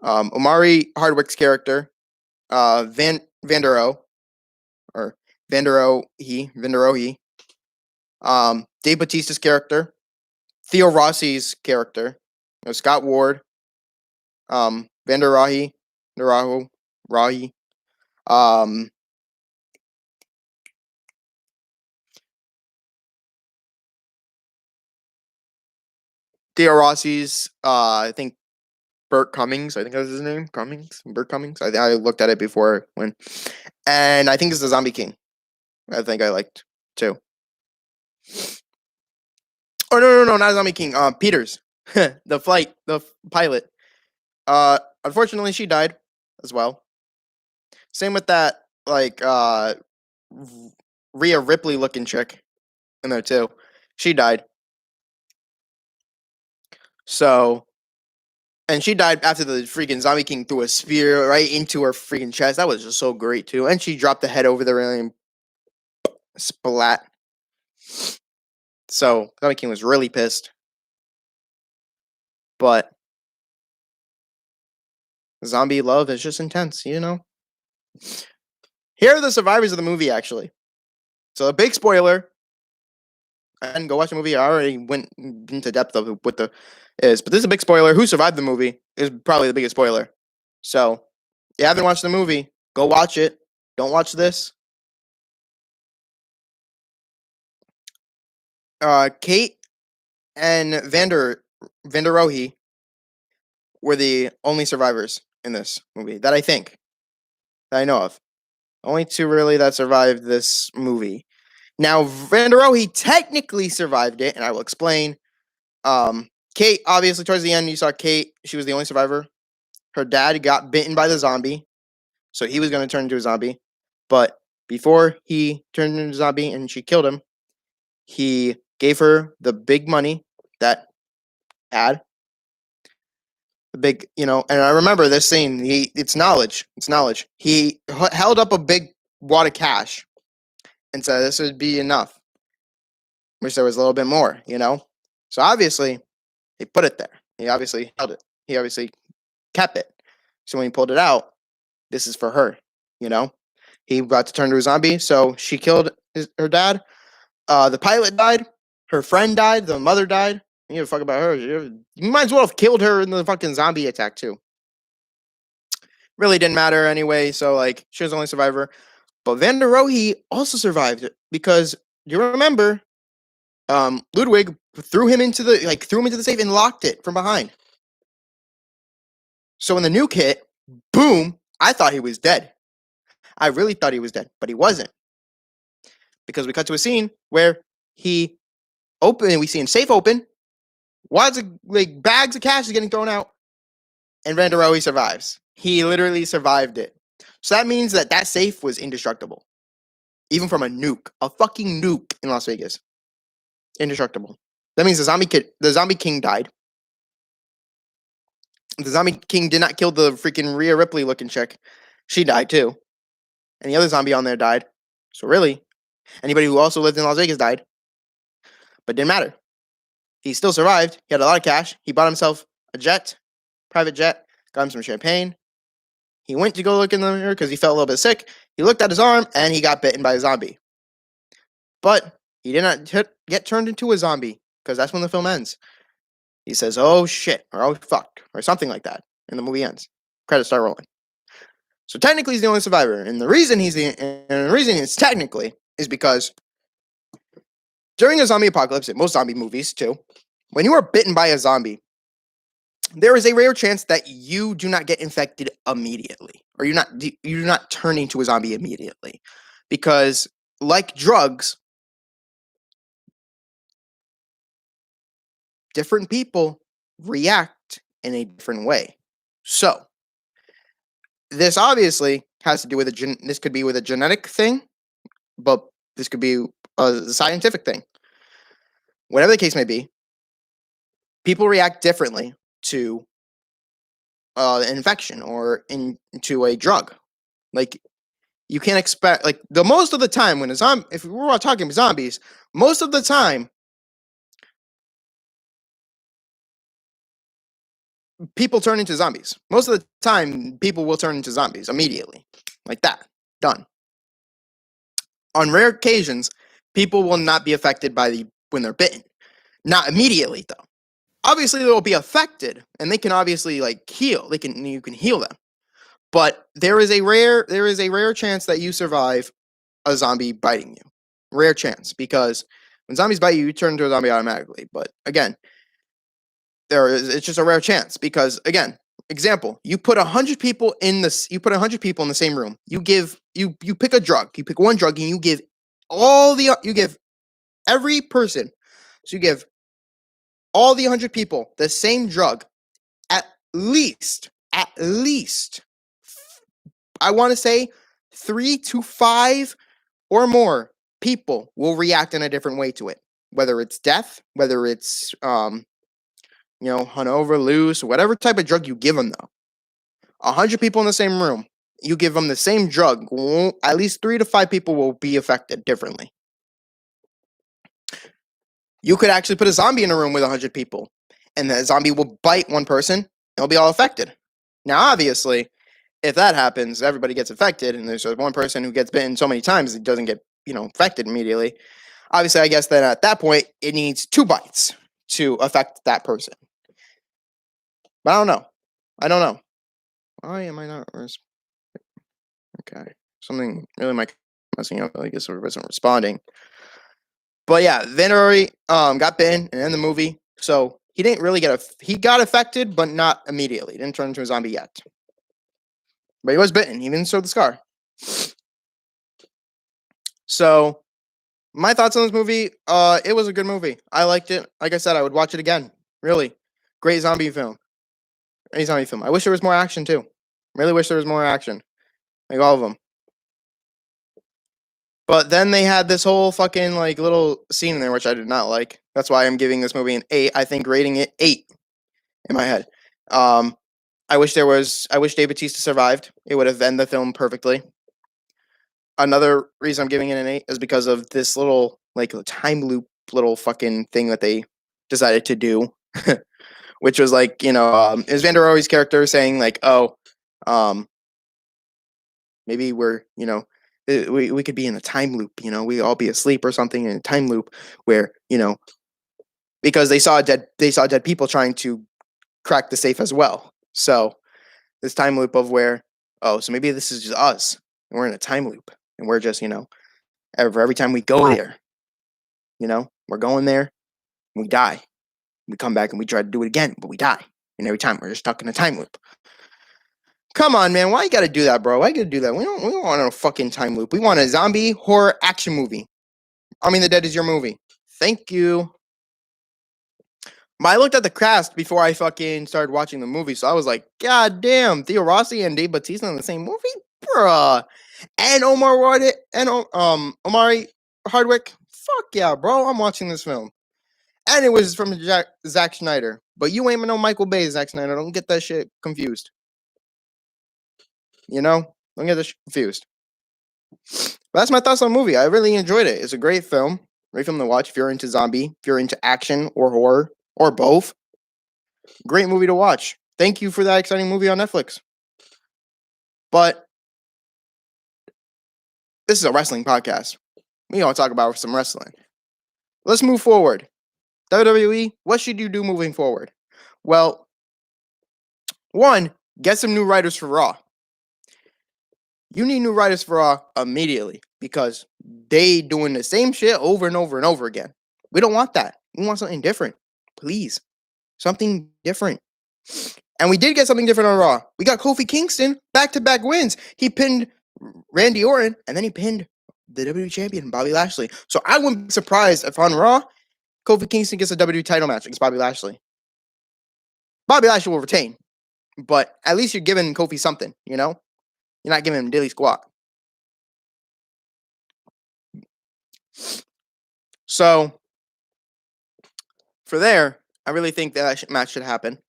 Omari Hardwick's character, Vandero, or Vanderohe. Dave Bautista's character, Theo Rossi's character, Scott Ward, Vanderahi, Rahi, Theo Rossi's, I think Burt Cummings. I think that's his name. Burt Cummings. I looked at it before when, and I think it's the Zombie King. I think I liked too. Oh no, not Zombie King. Peters, the pilot. Unfortunately, she died as well. Same with that, like, Rhea Ripley looking chick in there too. She died. So, and she died after the freaking Zombie King threw a spear right into her freaking chest. That was just so great too. And she dropped the head over the railing, splat. So Zombie King was really pissed. But zombie love is just intense, you know? Here are the survivors of the movie, actually. So a big spoiler. And go watch the movie. I already went into depth of what the is, but this is a big spoiler. Who survived the movie is probably the biggest spoiler. So, if you haven't watched the movie, go watch it. Don't watch this. Kate and Vanderohe were the only survivors in this movie that I know of. Only 2 really that survived this movie. Now, Vanderohe technically survived it, and I will explain. Kate, obviously, towards the end, you saw Kate. She was the only survivor. Her dad got bitten by the zombie, so he was going to turn into a zombie. But before he turned into a zombie and she killed him, he gave her the big money that had the big, you know. And I remember this scene. It's knowledge. He held up a big wad of cash and said this would be enough. Wish there was a little bit more, you know. So obviously, he put it there. He obviously held it. He obviously kept it. So when he pulled it out, this is for her. You know, he got to turn to a zombie. So she killed her dad. The pilot died. Her friend died. The mother died. You give a fuck about her. You might as well have killed her in the fucking zombie attack too. Really didn't matter anyway. So like, she was the only survivor. But Van der Rohe also survived it because you remember, Ludwig threw him into the safe and locked it from behind. So when the nuke hit, boom! I thought he was dead. I really thought he was dead, but he wasn't, because we cut to a scene where he we see him safe open, wads of bags of cash is getting thrown out, and Van der Rohe survives. He literally survived it. So that means that safe was indestructible, even from a nuke, a fucking nuke in Las Vegas. Indestructible. That means the zombie king died. The zombie king did not kill the freaking Rhea Ripley looking chick. She died too. And the other zombie on there died. So really, anybody who also lived in Las Vegas died. But didn't matter. He still survived. He had a lot of cash. He bought himself a private jet, got him some champagne. He went to go look in the mirror because he felt a little bit sick. He looked at his arm and he got bitten by a zombie. But he did not get turned into a zombie, because that's when the film ends. He says, "Oh shit," or "Oh fuck," or something like that, and the movie ends. Credits start rolling. So technically, he's the only survivor, and the reason it's technically is because during a zombie apocalypse, in most zombie movies too, when you are bitten by a zombie, there is a rare chance that you do not get infected immediately, or you're not turning to a zombie immediately, because like drugs, different people react in a different way. So this obviously has to do with this could be with a genetic thing, but this could be a scientific thing. Whatever the case may be, people react differently to an infection or into a drug. Like, you can't expect, like, the most of the time when if we're talking zombies, most of the time people turn into zombies. Most of the time people will turn into zombies immediately, like that, done. On rare occasions, people will not be affected when they're bitten. Not immediately, though. Obviously, they'll be affected, and they can obviously heal. You can heal them, but there is a rare chance that you survive a zombie biting you. Rare chance, because when zombies bite you, you turn into a zombie automatically. But again, it's just a rare chance, because again, example, you put 100 people in the same room. You pick a drug. You pick one drug, and you give every person. So you give all the 100 people the same drug. At least, I want to say 3 to 5 or more people will react in a different way to it. Whether it's death, whether it's hungover, loose, whatever type of drug you give them, though. 100 people in the same room, you give them the same drug, at least 3 to 5 people will be affected differently. You could actually put a zombie in a room with 100 people, and the zombie will bite one person, and they'll be all affected. Now, obviously, if that happens, everybody gets affected, and there's one person who gets bitten so many times it doesn't get affected immediately. Obviously, I guess that at that point, it needs 2 bites to affect that person. But I don't know. Why am I not? Okay. Something really might messing up. I guess I wasn't responding. But yeah, Van der Rohe got bitten and in the movie, so he didn't really he got affected, but not immediately. He didn't turn into a zombie yet. But he was bitten, even showed the scar. So my thoughts on this movie, it was a good movie. I liked it. Like I said, I would watch it again. Really. Great zombie film. Any zombie film. I wish there was more action too. Really wish there was more action. Like all of them. But then they had this whole fucking little scene in there which I did not like. That's why I'm giving this movie an 8. I think rating it 8 in my head. I wish Dave Bautista survived. It would have ended the film perfectly. Another reason I'm giving it an 8 is because of this little time loop little fucking thing that they decided to do. which was like, it was Vander Roy's character saying like, oh, maybe we're, we could be in a time loop, we all be asleep or something in a time loop where, because they saw dead people trying to crack the safe as well. So this time loop of where, oh, so maybe this is just us and we're in a time loop and we're just, every time we go there, we're going there, we die. We come back and we try to do it again, but we die. And every time we're just stuck in a time loop. Come on, man. Why you gotta do that, bro? Why you gotta do that? We don't want a fucking time loop. We want a zombie horror action movie. I mean, The Dead is your movie. Thank you. But I looked at the cast before I fucking started watching the movie, so I was like, God damn, Theo Rossi and Dave Bautista in the same movie? Bruh. And Omari Hardwick. Fuck yeah, bro. I'm watching this film. And it was from Zack Snyder. But you ain't no Michael Bay, Zack Snyder. Don't get that shit confused. Don't get that shit confused. But that's my thoughts on the movie. I really enjoyed it. It's a great film. Great film to watch if you're into zombie, if you're into action or horror, or both. Great movie to watch. Thank you for that exciting movie on Netflix. But this is a wrestling podcast. We gonna talk about some wrestling. Let's move forward. WWE, what should you do moving forward? Well, one, get some new writers for Raw. You need new writers for Raw immediately because they doing the same shit over and over and over again. We don't want that. We want something different. Please. Something different. And we did get something different on Raw. We got Kofi Kingston back-to-back wins. He pinned Randy Orton, and then he pinned the WWE champion, Bobby Lashley. So I wouldn't be surprised if on Raw, Kofi Kingston gets a WWE title match against Bobby Lashley. Bobby Lashley will retain, but at least you're giving Kofi something, You're not giving him daily squat. So, for there, I really think that match should happen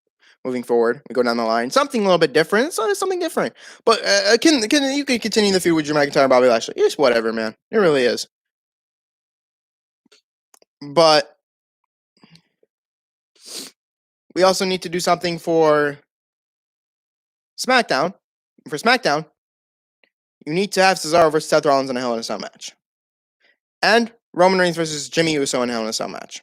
moving forward. We go down the line. Something a little bit different. So something different. But can you can continue the feud with Drew McIntyre and Bobby Lashley? It's whatever, man. It really is. But we also need to do something for SmackDown. For SmackDown, you need to have Cesaro versus Seth Rollins in a Hell in a Cell match. And Roman Reigns versus Jimmy Uso in a Hell in a Cell match.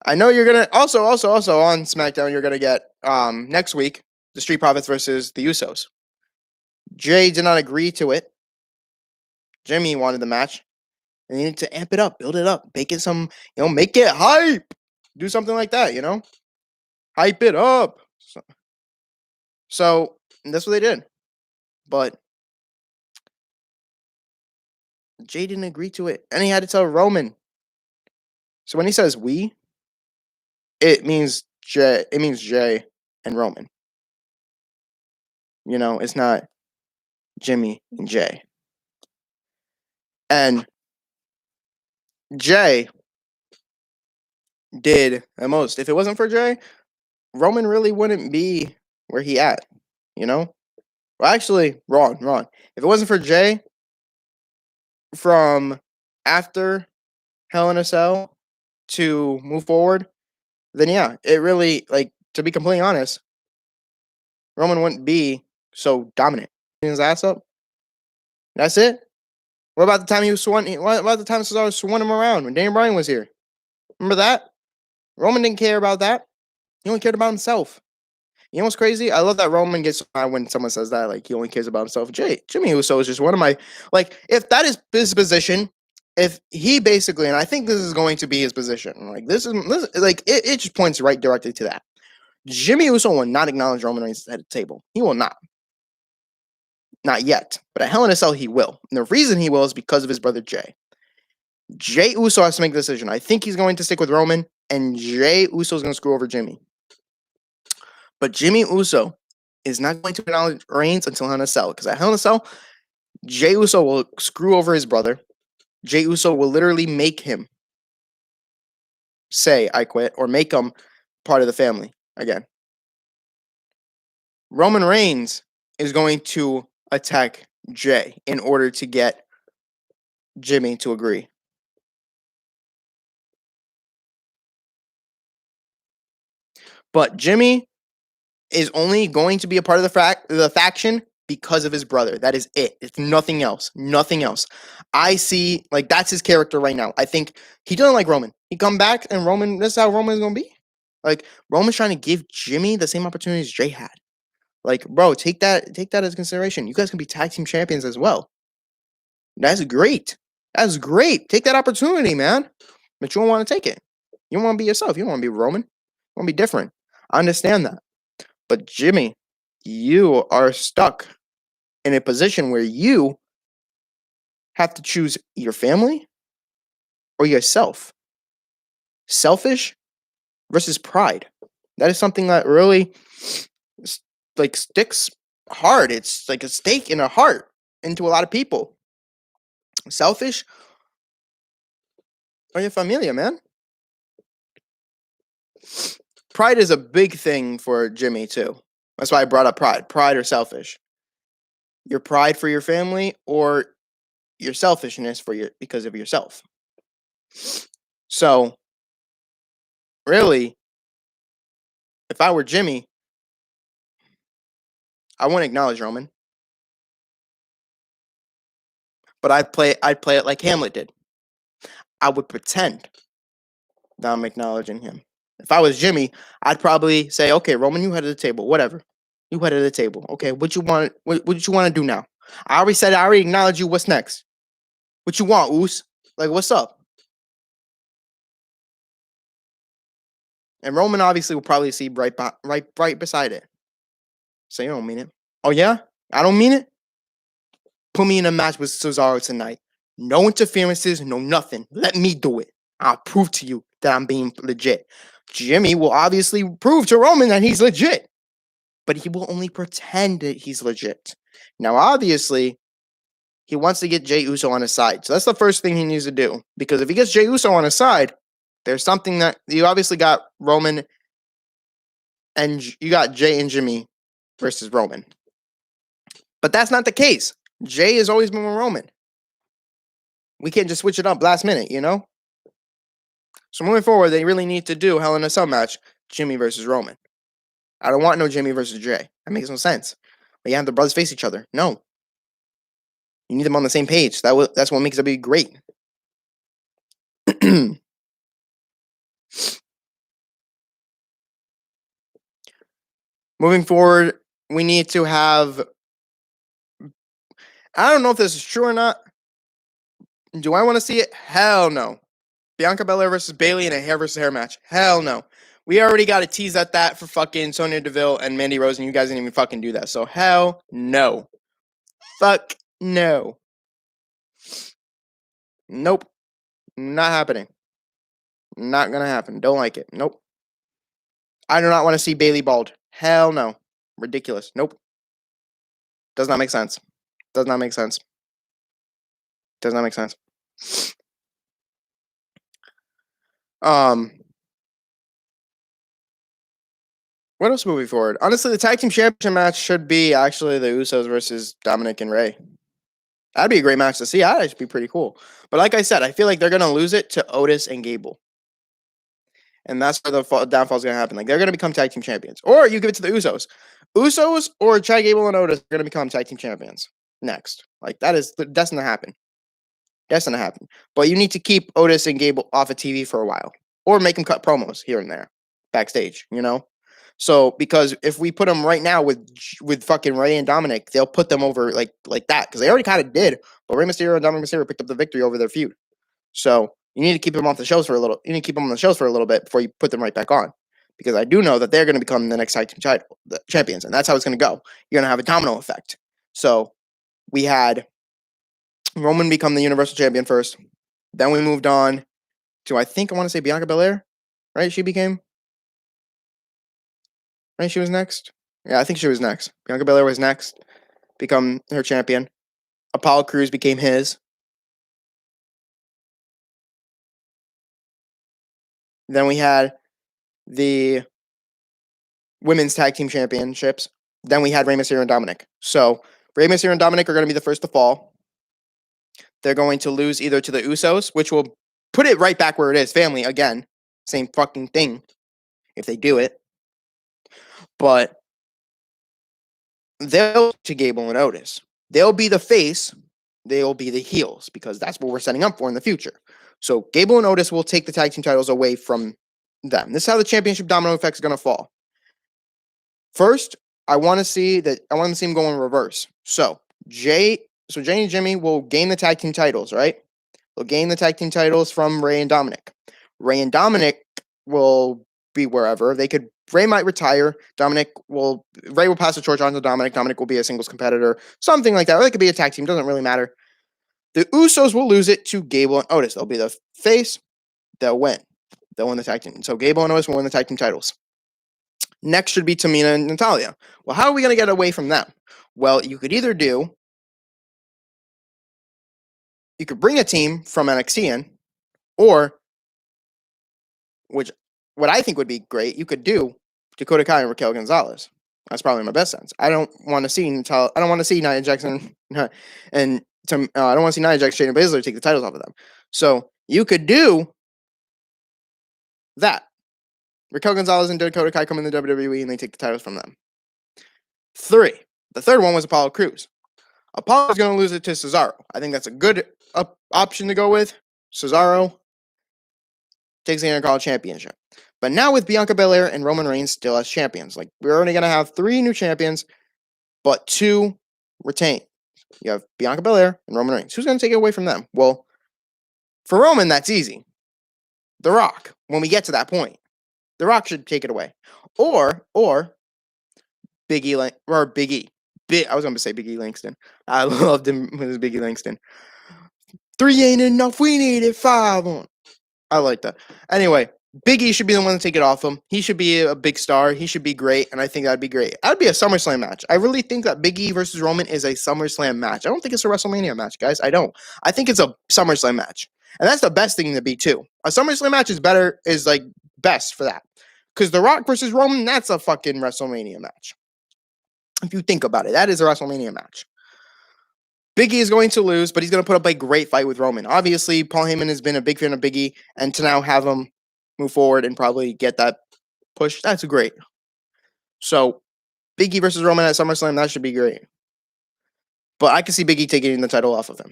I know you're gonna also on SmackDown. You're gonna get next week the Street Profits versus the Usos. Jay did not agree to it. Jimmy wanted the match, and you need to amp it up, build it up, make it some, make it hype. Do something like that, hype it up. So that's what they did, but Jay didn't agree to it, and he had to tell Roman. So when he says we, it means Jay. It means Jay and Roman. It's not Jimmy and Jay. And Jay did the most. If it wasn't for Jay, Roman really wouldn't be where he at. Well, actually, wrong. If it wasn't for Jay, from after Hell in a Cell to move forward, then yeah, it really, to be completely honest, Roman wouldn't be so dominant. His ass up. That's it. What about the time he was what about the time Cesaro swung him around when Daniel Bryan was here? Remember that? Roman didn't care about that. He only cared about himself. You know what's crazy? I love that Roman gets mad when someone says that, he only cares about himself. Jimmy Uso is just one of my, if that is his position, if he basically, and I think this is going to be his position, it just points right directly to that. Jimmy Uso will not acknowledge Roman Reigns at the table. He will not. Not yet. But at Hell in a Cell, he will. And the reason he will is because of his brother Jay. Jay Uso has to make the decision. I think he's going to stick with Roman, and Jay Uso is going to screw over Jimmy. But Jimmy Uso is not going to acknowledge Reigns until Hell in a Cell. Because at Hell in a Cell, Jay Uso will screw over his brother. Jay Uso will literally make him say, I quit, or make him part of the family again. Roman Reigns is going to attack Jay in order to get Jimmy to agree. But Jimmy is only going to be a part of the faction because of his brother. That is it. It's nothing else. Nothing else. I see, like, that's his character right now. I think he doesn't like Roman. He come back and Roman, this is how Roman is going to be. Like, Roman's trying to give Jimmy the same opportunities Jay had. Like, bro, take that as consideration. You guys can be tag team champions as well. That's great. That's great. Take that opportunity, man. But you don't want to take it. You don't want to be yourself. You don't want to be Roman. You want to be different. I understand that. But Jimmy, you are stuck in a position where you have to choose your family or yourself. Selfish versus pride. That is something that really like sticks hard. It's like a stake in a heart into a lot of people. Selfish or your familia, man. Pride is a big thing for Jimmy too. That's why I brought up pride. Pride or selfish. Your pride for your family or your selfishness because of yourself. So, really, if I were Jimmy, I wouldn't acknowledge Roman. But I'd play it like Hamlet did. I would pretend that I'm acknowledging him. If I was Jimmy, I'd probably say, "Okay, Roman, you head of the table. Whatever, you head of the table. Okay, what you want? What you want to do now? I already acknowledged you. What's next? What you want, Oos? Like, what's up?" And Roman obviously will probably see right beside it. So you don't mean it. Oh yeah, I don't mean it. Put me in a match with Cesaro tonight. No interferences, no nothing. Let me do it. I'll prove to you that I'm being legit. Jimmy will obviously prove to Roman that he's legit, but he will only pretend that he's legit. Now, obviously, he wants to get Jey Uso on his side. So that's the first thing he needs to do. Because if he gets Jey Uso on his side, there's something that you obviously got Roman and you got Jey and Jimmy versus Roman. But that's not the case. Jey has always been with Roman. We can't just switch it up last minute, you know? So moving forward, they really need to do Hell in a Cell match, Jimmy versus Roman. I don't want no Jimmy versus Jey. That makes no sense. But you have the brothers face each other. No. You need them on the same page. That's what makes it be great. Moving forward, we need to have... I don't know if this is true or not. Do I want to see it? Hell no. Bianca Belair versus Bayley in a hair versus hair match. Hell no. We already got a tease at that for fucking Sonya Deville and Mandy Rose, and you guys didn't even fucking do that. So hell no. Fuck no. Nope. Not happening. Not gonna happen. Don't like it. Nope. I do not want to see Bayley bald. Hell no. Ridiculous. Nope. Does not make sense. Does not make sense. Does not make sense. What else moving forward? Honestly, the tag team championship match should be actually the Usos versus Dominic and Rey. That'd be a great match to see. That'd actually be pretty cool. But like I said, I feel like they're gonna lose it to Otis and Gable, and that's where the downfall is gonna happen. Like they're gonna become tag team champions, or you give it to the Usos. Usos or Chad Gable and Otis are gonna become tag team champions next. Like that's gonna happen. That's gonna happen. But you need to keep Otis and Gable off of TV for a while, or make them cut promos here and there, backstage. You know. So because if we put them right now with fucking Rey and Dominic, they'll put them over like that because they already kind of did. But Rey Mysterio and Dominic Mysterio picked up the victory over their feud. So you need to keep them off the shows for a little. You need to keep them on the shows for a little bit before you put them right back on, because I do know that they're going to become the next tag team champions, and that's how it's going to go. You're going to have a domino effect. So we had Roman become the Universal Champion first, then we moved on to I want to say Bianca Belair, right? She became. Right, she was next. Yeah, I think she was next. Bianca Belair was next, become her champion. Apollo Crews became his. Then we had the women's tag team championships. Then we had Rey Mysterio and Dominic. So Rey Mysterio and Dominic are going to be the first to fall. They're going to lose either to the Usos, which will put it right back where it is. Family again, same fucking thing. If they do it. But they'll to Gable and Otis. They'll be the face. They'll be the heels because that's what we're setting up for in the future. So Gable and Otis will take the tag team titles away from them. This is how the championship domino effect is going to fall. First, I want to see them go in reverse. So Jay and Jimmy will gain the tag team titles, right? They'll gain the tag team titles from Ray and Dominic. Ray and Dominic will be wherever. Ray might retire. Ray will pass the torch on to Dominic. Dominic will be a singles competitor. Something like that. Or it could be a tag team. Doesn't really matter. The Usos will lose it to Gable and Otis. They'll be the face. They'll win. They'll win the tag team. So Gable and Otis will win the tag team titles. Next should be Tamina and Natalya. Well, how are we going to get away from them? Well, you could bring a team from NXT in, or what I think would be great, you could do Dakota Kai and Raquel Gonzalez. That's probably my best sense. I don't want to see Nia Jackson and I don't want to see Nia Jackson and Shayna Baszler take the titles off of them. So you could do that. Raquel Gonzalez and Dakota Kai come in the WWE and they take the titles from them. 3. The third one was Apollo Crews. Apollo is going to lose it to Cesaro. I think that's a good option to go with. Cesaro takes the Intercontinental Championship. But now with Bianca Belair and Roman Reigns still as champions, like we're only going to have 3 new champions, but 2 retain. You have Bianca Belair and Roman Reigns. Who's going to take it away from them? Well, for Roman, that's easy. The Rock. When we get to that point, The Rock should take it away, or Big E. I was going to say Big E Langston. I loved him with his Big E Langston. 3 ain't enough. We needed 5 on. I like that. Anyway, Big E should be the one to take it off him. He should be a big star. He should be great, and I think that'd be great. That'd be a SummerSlam match. I really think that Big E versus Roman is a SummerSlam match. I don't think it's a WrestleMania match, guys. I don't. I think it's a SummerSlam match, and that's the best thing to be too. A SummerSlam match is best for that, because The Rock versus Roman, that's a fucking WrestleMania match. If you think about it, that is a WrestleMania match. Big E is going to lose, but he's going to put up a great fight with Roman. Obviously, Paul Heyman has been a big fan of Big E, and to now have him move forward and probably get that push, that's great. So, Big E versus Roman at SummerSlam, that should be great. But I can see Big E taking the title off of him.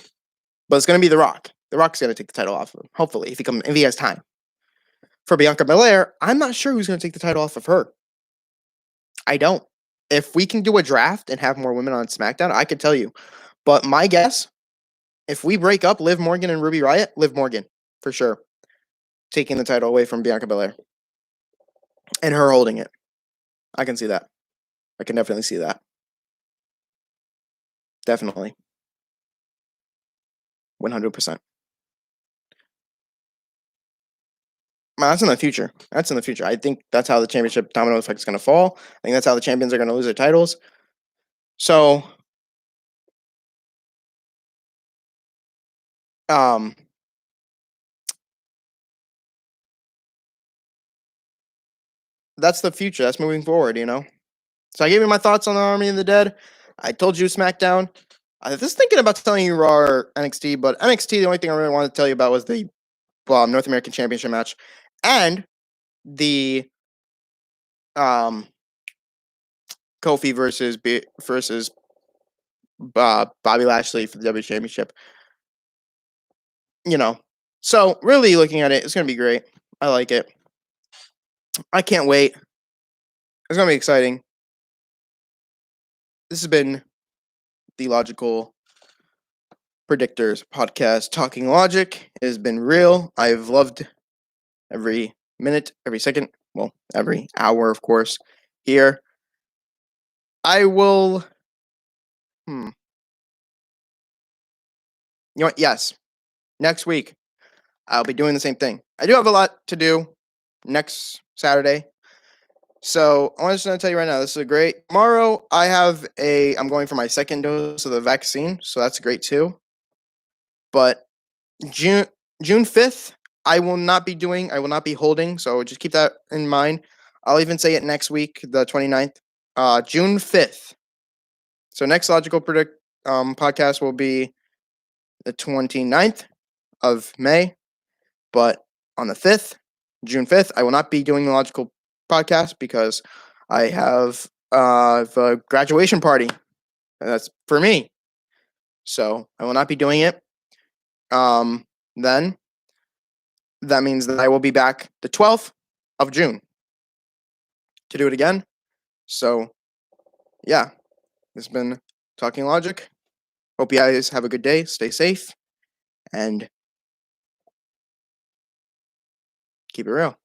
But it's going to be The Rock. The Rock's going to take the title off of him, hopefully, if he has time. For Bianca Belair, I'm not sure who's going to take the title off of her. I don't. If we can do a draft and have more women on SmackDown, I could tell you. But my guess, if we break up Liv Morgan and Ruby Riott, Liv Morgan, for sure, taking the title away from Bianca Belair. And her holding it. I can see that. I can definitely see that. Definitely. 100%. That's in the future. I think that's how the championship domino effect is going to fall. I think that's how the champions are going to lose their titles. So, that's the future. That's moving forward, you know? So I gave you my thoughts on the Army of the Dead. I told you SmackDown. I was thinking about telling you Raw or NXT, but NXT, the only thing I really wanted to tell you about was the North American Championship match and the Kofi versus Bobby Lashley for the WWE Championship. You know, so really looking at it, it's going to be great. I like it. I can't wait. It's going to be exciting. This has been the Logical Predictors podcast, talking logic. It has been real. I've loved every minute, every second, well, every hour, of course, here. I will... You know what? Yes. Next week, I'll be doing the same thing. I do have a lot to do next Saturday. So I want to tell you right now, this is great. Tomorrow, I'm going for my 2nd dose of the vaccine, so that's great too. But June 5th, I will not be holding, so just keep that in mind. I'll even say it next week, the 29th. June 5th. So next Logical Predict podcast will be the 29th of May. But on the 5th, June 5th, I will not be doing the Logical podcast because I have a graduation party, and that's for me. So I will not be doing it. Then that means that I will be back the 12th of June to do it again. So yeah, it's been Talking Logic. Hope you guys have a good day. Stay safe and keep it real.